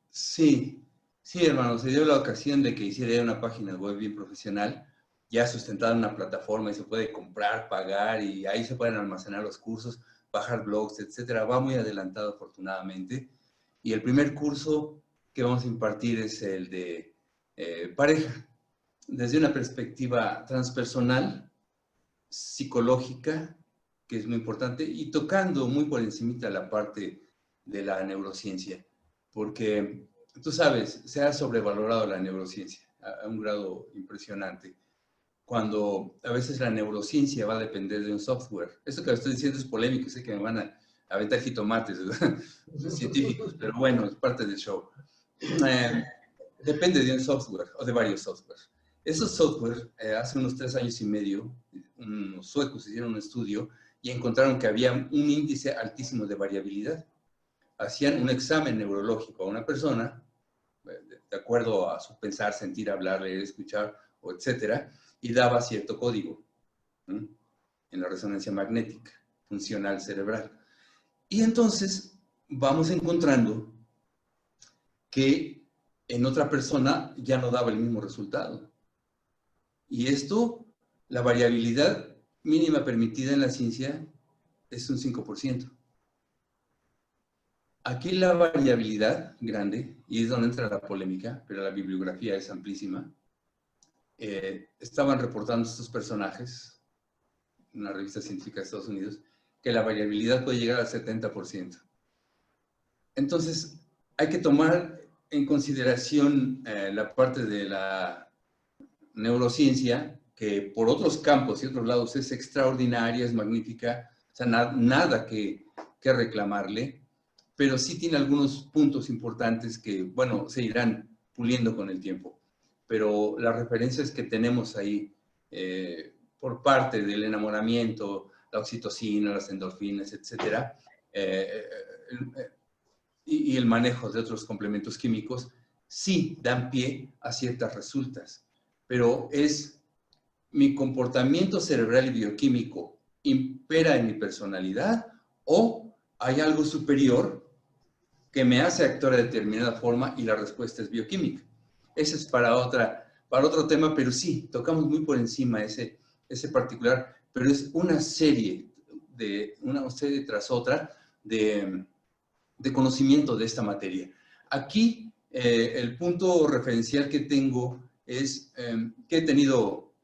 Sí, sí, hermano, se dio la ocasión de que hiciera una página web bien profesional, ya sustentada en una plataforma y se puede comprar, pagar y ahí se pueden almacenar los cursos, bajar blogs, etcétera. Va muy adelantado afortunadamente. Y el primer curso que vamos a impartir es el de pareja, desde una perspectiva transpersonal, psicológica, que es muy importante, y tocando muy por encimita la parte de la neurociencia, porque tú sabes, se ha sobrevalorado la neurociencia a un grado impresionante, cuando a veces la neurociencia va a depender de un software. Esto que estoy diciendo es polémico, sé que me van a aventar jitomates científicos, pero bueno, es parte del show. Depende de un software o de varios softwares. Esos software, hace unos 3 años y medio, unos suecos hicieron un estudio y encontraron que había un índice altísimo de variabilidad. Hacían un examen neurológico a una persona, de acuerdo a su pensar, sentir, hablar, leer, escuchar, o etcétera, y daba cierto código, ¿no?, en la resonancia magnética funcional cerebral. Y entonces vamos encontrando que en otra persona ya no daba el mismo resultado. Y esto, la variabilidad mínima permitida en la ciencia es un 5%. Aquí la variabilidad grande, y es donde entra la polémica, pero la bibliografía es amplísima, estaban reportando estos personajes, en una revista científica de Estados Unidos, que la variabilidad puede llegar al 70%. Entonces, hay que tomar en consideración la parte de la neurociencia, que por otros campos y otros lados es extraordinaria, es magnífica, o sea, nada que reclamarle, pero sí tiene algunos puntos importantes que, bueno, se irán puliendo con el tiempo. Pero las referencias que tenemos ahí por parte del enamoramiento, la oxitocina, las endorfinas, etcétera, y el manejo de otros complementos químicos, sí dan pie a ciertas resultas, pero es mi comportamiento cerebral y bioquímico impera en mi personalidad o hay algo superior que me hace actuar de determinada forma y la respuesta es bioquímica. Ese es para otro tema, pero sí, tocamos muy por encima ese particular, pero es una serie tras otra de conocimiento de esta materia. Aquí, el punto referencial que tengo es que he tenido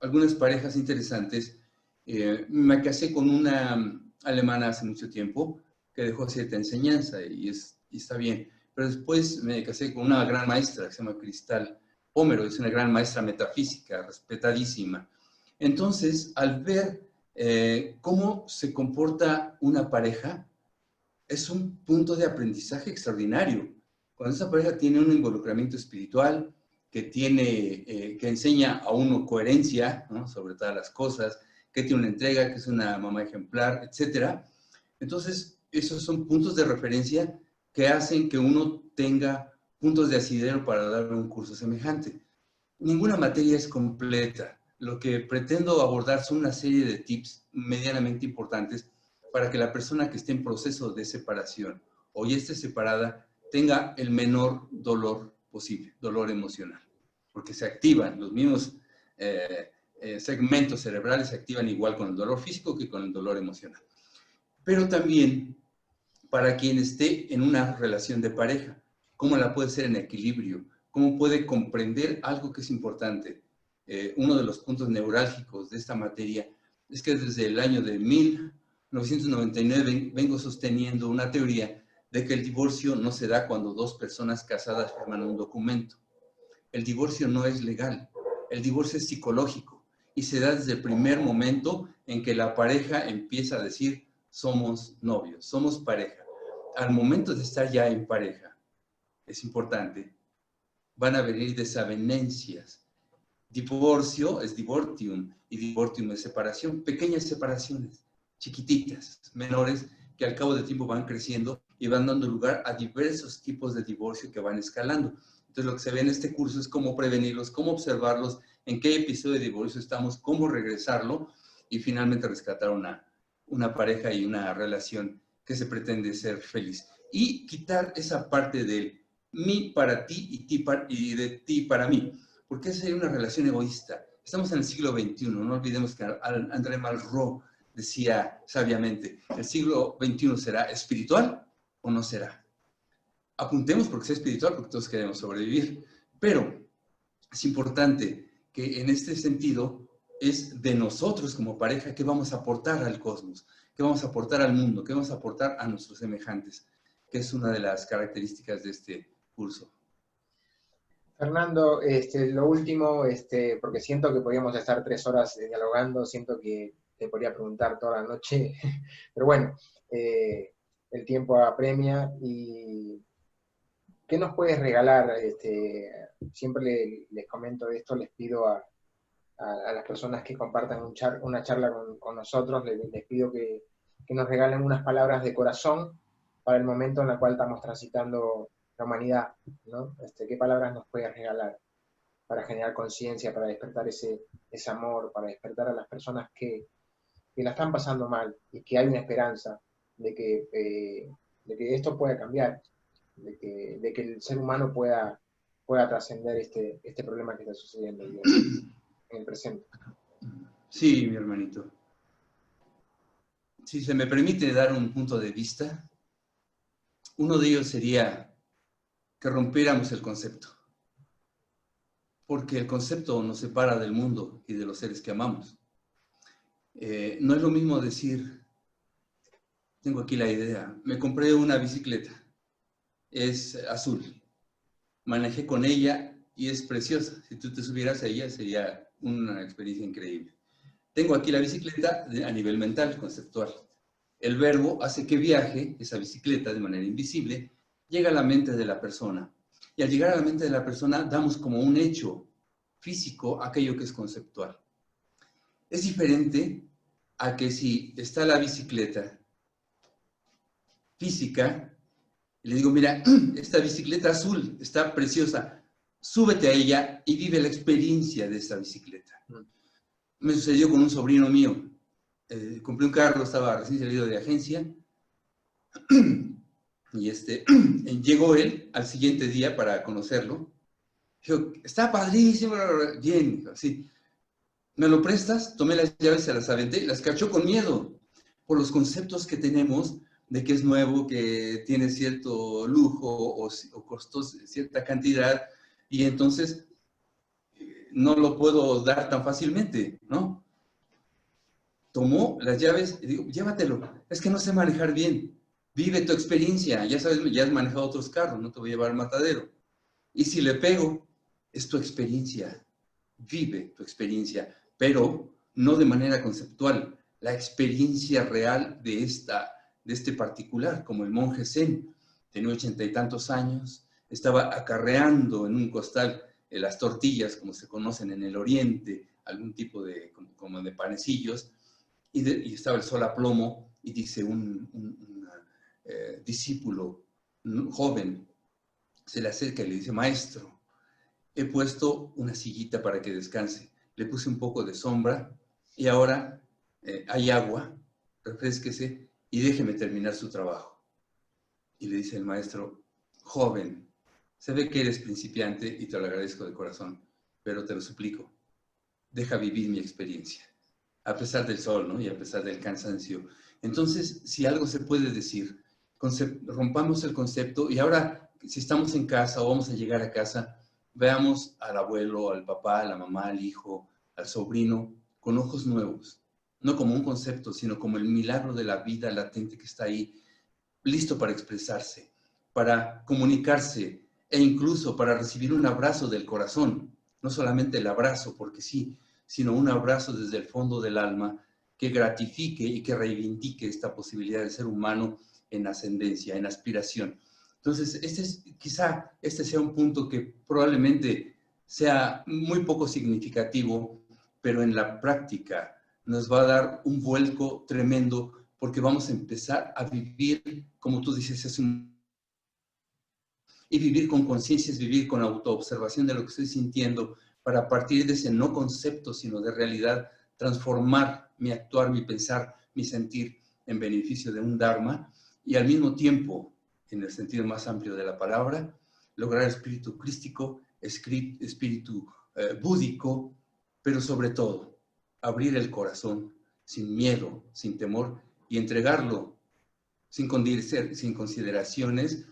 algunas parejas interesantes. Me casé con una alemana hace mucho tiempo que dejó cierta enseñanza y está bien. Pero después me casé con una gran maestra que se llama Cristal Homero, es una gran maestra metafísica, respetadísima. Entonces, al ver cómo se comporta una pareja, es un punto de aprendizaje extraordinario. Cuando esa pareja tiene un involucramiento espiritual, que enseña a uno coherencia, ¿no?, sobre todas las cosas, que tiene una entrega, que es una mamá ejemplar, etc. Entonces, esos son puntos de referencia que hacen que uno tenga puntos de asidero para dar un curso semejante. Ninguna materia es completa. Lo que pretendo abordar son una serie de tips medianamente importantes para que la persona que esté en proceso de separación o ya esté separada tenga el menor dolor posible, dolor emocional, porque se activan los mismos segmentos cerebrales, se activan igual con el dolor físico que con el dolor emocional. Pero también para quien esté en una relación de pareja, cómo la puede ser en equilibrio, cómo puede comprender algo que es importante. Uno de los puntos neurálgicos de esta materia es que desde el año de 1999 vengo sosteniendo una teoría de que el divorcio no se da cuando dos personas casadas firman un documento. El divorcio no es legal, el divorcio es psicológico y se da desde el primer momento en que la pareja empieza a decir somos novios, somos pareja. Al momento de estar ya en pareja, es importante, van a venir desavenencias. Divorcio es divortium y divortium es separación, pequeñas separaciones, chiquititas, menores, que al cabo del tiempo van creciendo y van dando lugar a diversos tipos de divorcio que van escalando. Entonces lo que se ve en este curso es cómo prevenirlos, cómo observarlos, en qué episodio de divorcio estamos, cómo regresarlo y finalmente rescatar una pareja y una relación que se pretende ser feliz. Y quitar esa parte de mí para ti y de ti para mí, porque esa es una relación egoísta. Estamos en el siglo XXI, no olvidemos que André Malraux decía sabiamente, ¿el siglo XXI será espiritual o no será? Apuntemos porque sea espiritual, porque todos queremos sobrevivir, pero es importante que en este sentido es de nosotros como pareja qué vamos a aportar al cosmos, qué vamos a aportar al mundo, qué vamos a aportar a nuestros semejantes, que es una de las características de este curso. Fernando, lo último, porque siento que podríamos estar 3 horas dialogando, siento que te podría preguntar toda la noche, pero bueno, el tiempo apremia. ¿Y qué nos puedes regalar? Siempre les comento esto, les pido a las personas que compartan una charla con nosotros, les pido que nos regalen unas palabras de corazón para el momento en el cual estamos transitando la humanidad, ¿no? ¿Qué palabras nos puedes regalar para generar conciencia, para despertar ese amor, para despertar a las personas que la están pasando mal y que hay una esperanza de que esto pueda cambiar, de que el ser humano pueda trascender este problema que está sucediendo en el presente? Sí, mi hermanito. Si se me permite dar un punto de vista, uno de ellos sería que rompiéramos el concepto, porque el concepto nos separa del mundo y de los seres que amamos. No es lo mismo decir, tengo aquí la idea, me compré una bicicleta, es azul, manejé con ella y es preciosa. Si tú te subieras a ella sería una experiencia increíble. Tengo aquí la bicicleta a nivel mental, conceptual. El verbo hace que viaje esa bicicleta de manera invisible, llega a la mente de la persona. Y al llegar a la mente de la persona damos como un hecho físico aquello que es conceptual. Es diferente a que si está la bicicleta física, y le digo, mira, esta bicicleta azul está preciosa, súbete a ella y vive la experiencia de esta bicicleta. Me sucedió con un sobrino mío. Compré un carro, estaba recién salido de agencia, y llegó él al siguiente día para conocerlo. Dijo, está padrísimo, bien, así. ¿Me lo prestas? Tomé las llaves, se las aventé, las cachó con miedo por los conceptos que tenemos de que es nuevo, que tiene cierto lujo o costó cierta cantidad, y entonces no lo puedo dar tan fácilmente, ¿no? Tomó las llaves y digo, llévatelo, es que no sé manejar bien, vive tu experiencia, ya sabes, ya has manejado otros carros, no te voy a llevar al matadero. Y si le pego, es tu experiencia, vive tu experiencia, pero no de manera conceptual, la experiencia real de este particular, como el monje Zen, tenía 80 y tantos años, estaba acarreando en un costal las tortillas, como se conocen en el oriente, algún tipo de, como de panecillos, y estaba el sol a plomo, y dice un discípulo joven, se le acerca y le dice, maestro, he puesto una sillita para que descanse. Le puse un poco de sombra y ahora hay agua, refrésquese y déjeme terminar su trabajo. Y le dice el maestro, joven, se ve que eres principiante y te lo agradezco de corazón, pero te lo suplico, deja vivir mi experiencia, a pesar del sol, ¿no? Y a pesar del cansancio. Entonces, si algo se puede decir, rompamos el concepto y ahora, si estamos en casa o vamos a llegar a casa, veamos al abuelo, al papá, a la mamá, al hijo, al sobrino, con ojos nuevos. No como un concepto, sino como el milagro de la vida latente que está ahí, listo para expresarse, para comunicarse e incluso para recibir un abrazo del corazón. No solamente el abrazo, porque sí, sino un abrazo desde el fondo del alma que gratifique y que reivindique esta posibilidad de ser humano en ascendencia, en aspiración. Entonces, quizá este sea un punto que probablemente sea muy poco significativo, pero en la práctica nos va a dar un vuelco tremendo porque vamos a empezar a vivir, como tú dices, y vivir con conciencia es vivir con autoobservación de lo que estoy sintiendo, para a partir de ese no concepto, sino de realidad, transformar mi actuar, mi pensar, mi sentir en beneficio de un Dharma, y al mismo tiempo, en el sentido más amplio de la palabra, lograr espíritu crístico, espíritu búdico, pero sobre todo, abrir el corazón sin miedo, sin temor, y entregarlo sin consideraciones,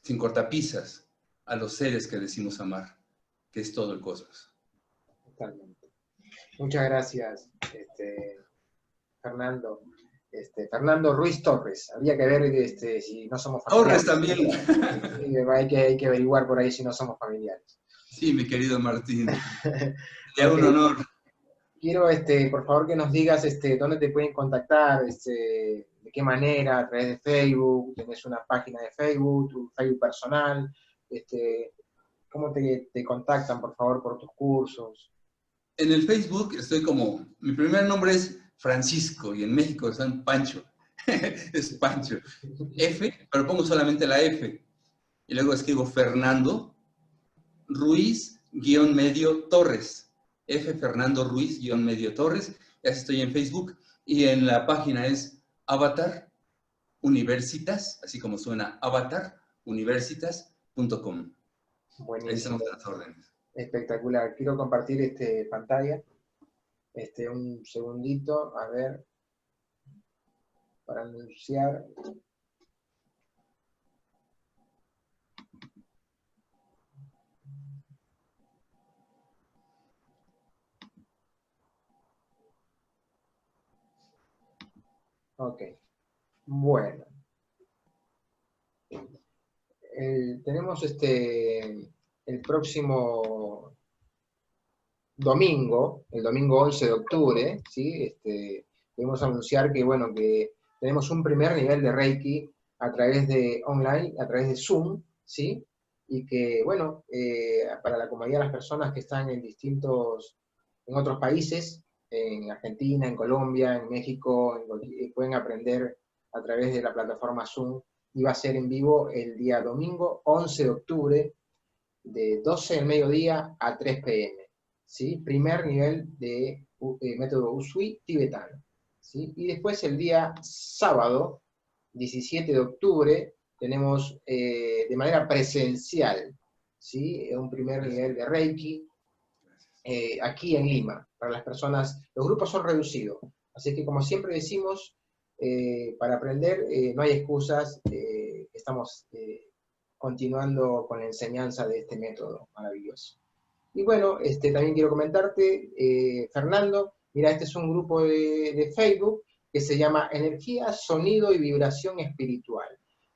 sin cortapisas, a los seres que decimos amar, que es todo el cosmos. Totalmente. Muchas gracias, Fernando. Fernando Ruiz Torres. Habría que ver si no somos Torres familiares. también. Sí, hay que averiguar por ahí si no somos familiares. Sí, mi querido Martín. Sería Ok. un honor. Quiero, por favor, que nos digas dónde te pueden contactar, de qué manera, a través de Facebook, tenés una página de Facebook, tu Facebook personal, cómo te contactan, por favor, por tus cursos. En el Facebook estoy como, mi primer nombre es Francisco y en México son Pancho. Es Pancho. F, pero pongo solamente la F. Y luego escribo Fernando Ruiz-medio Torres. F. Fernando Ruiz-medio Torres. Ya estoy en Facebook. Y en la página es Avatar Universitas, así como suena Avatar, universitas.com. Ahí estamos Buenísimo. a las órdenes. Espectacular. Quiero compartir pantalla. Un segundito, a ver, para anunciar. Ok, bueno. Tenemos el próximo domingo, el domingo 11 de octubre, ¿sí? Debemos anunciar que, bueno, que tenemos un primer nivel de Reiki a través de online, a través de Zoom, ¿sí? Y que, bueno, para la comodidad de las personas que están en otros países, en Argentina, en Colombia, en México, pueden aprender a través de la plataforma Zoom, y va a ser en vivo el día domingo 11 de octubre, de 12 del mediodía a 3 p.m. ¿Sí? Primer nivel de método Usui tibetano. ¿Sí? Y después el día sábado, 17 de octubre, tenemos de manera presencial, ¿sí? Un primer nivel de Reiki aquí en Lima, para las personas. Los grupos son reducidos, así que como siempre decimos, para aprender no hay excusas, estamos continuando con la enseñanza de este método maravilloso. Y bueno, también quiero comentarte, Fernando, mira, este es un grupo de Facebook que se llama Energía, Sonido y Vibración Espiritual.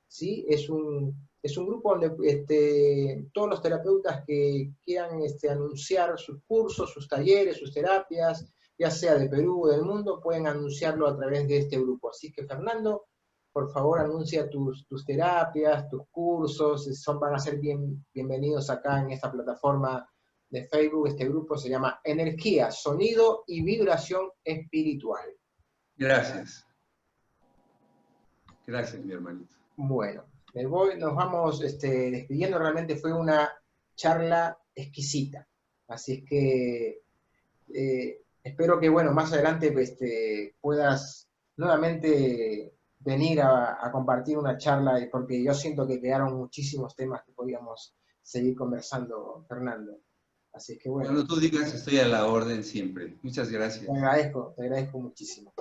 ¿Sí? Es un grupo donde todos los terapeutas que quieran anunciar sus cursos, sus talleres, sus terapias, ya sea de Perú o del mundo, pueden anunciarlo a través de este grupo. Así que, Fernando, por favor, anuncia tus terapias, tus cursos, van a ser bienvenidos acá en esta plataforma de Facebook. Este grupo se llama Energía, Sonido y Vibración Espiritual. Gracias. Gracias, mi hermanito. Bueno, nos vamos despidiendo. Realmente fue una charla exquisita. Así es que espero que, bueno, más adelante puedas nuevamente venir a compartir una charla, porque yo siento que quedaron muchísimos temas que podíamos seguir conversando, Fernando. Así es que, bueno. Cuando tú digas, estoy a la orden siempre. Muchas gracias. Te agradezco muchísimo.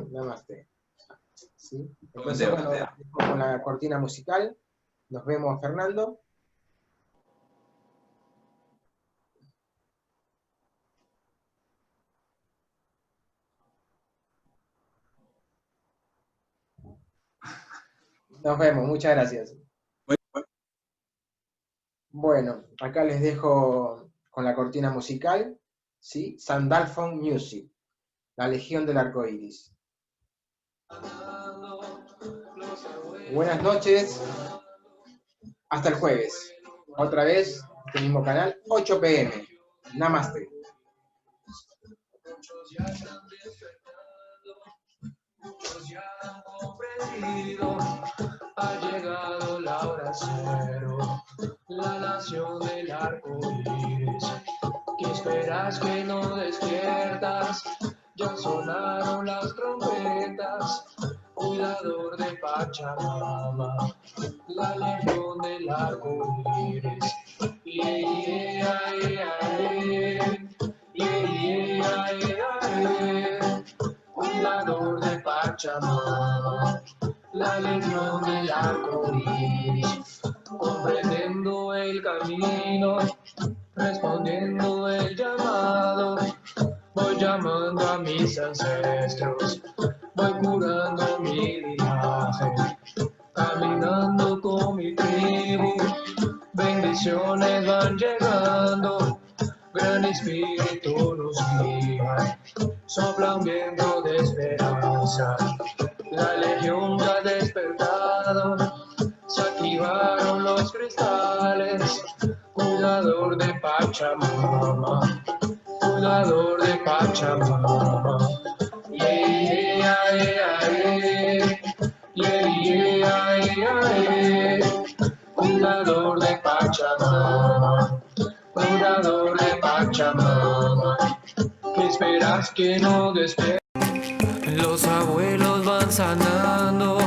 Namaste. ¿Sí? Entonces, bueno, con la cortina musical. Nos vemos, Fernando. Nos vemos, muchas gracias. Bueno, acá les dejo con la cortina musical, ¿sí? Sandalphon Music, La Legión del Arco Iris. Buenas noches, hasta el jueves. Otra vez, este mismo canal, 8 p.m. Namaste. Muchos ya han comprendido, ha llegado la hora cero, la nación del arco iris. ¿Qué esperas que no despiertas? Ya sonaron las trompetas, cuidador de Pachamama, la legión del arco iris. Cuidador de Pachamama, la legión del arco iris, comprendiendo el camino, respondiendo el llamado, voy llamando a mis ancestros, voy curando mi linaje, caminando con mi tribu, bendiciones van llegando, gran espíritu nos guía, sopla un viento de esperanza, la legión ya ha despertado, se activaron los cristales, cuidador de Pachamama, cuidador de Pachamama, cuidador de Pachamama, cuidador de Pachamama, ¿qué esperas que no despiertes? Los abuelos van sanando,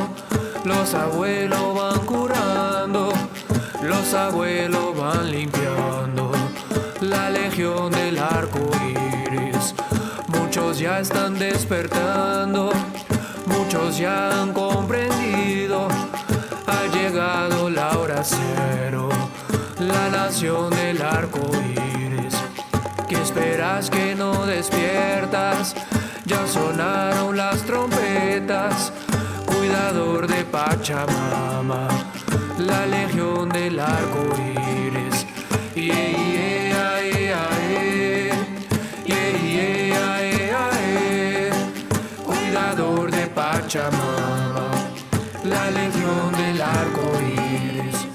los abuelos van curando, los abuelos van limpiando, la legión del arco iris. Muchos ya están despertando, muchos ya han comprendido, ha llegado la hora cero, la nación del arco iris. ¿Qué esperas que no despiertas? Ya sonaron las trompetas, cuidador de Pachamama, la legión del arco iris. Cuidador de Pachamama, la legión del arco iris.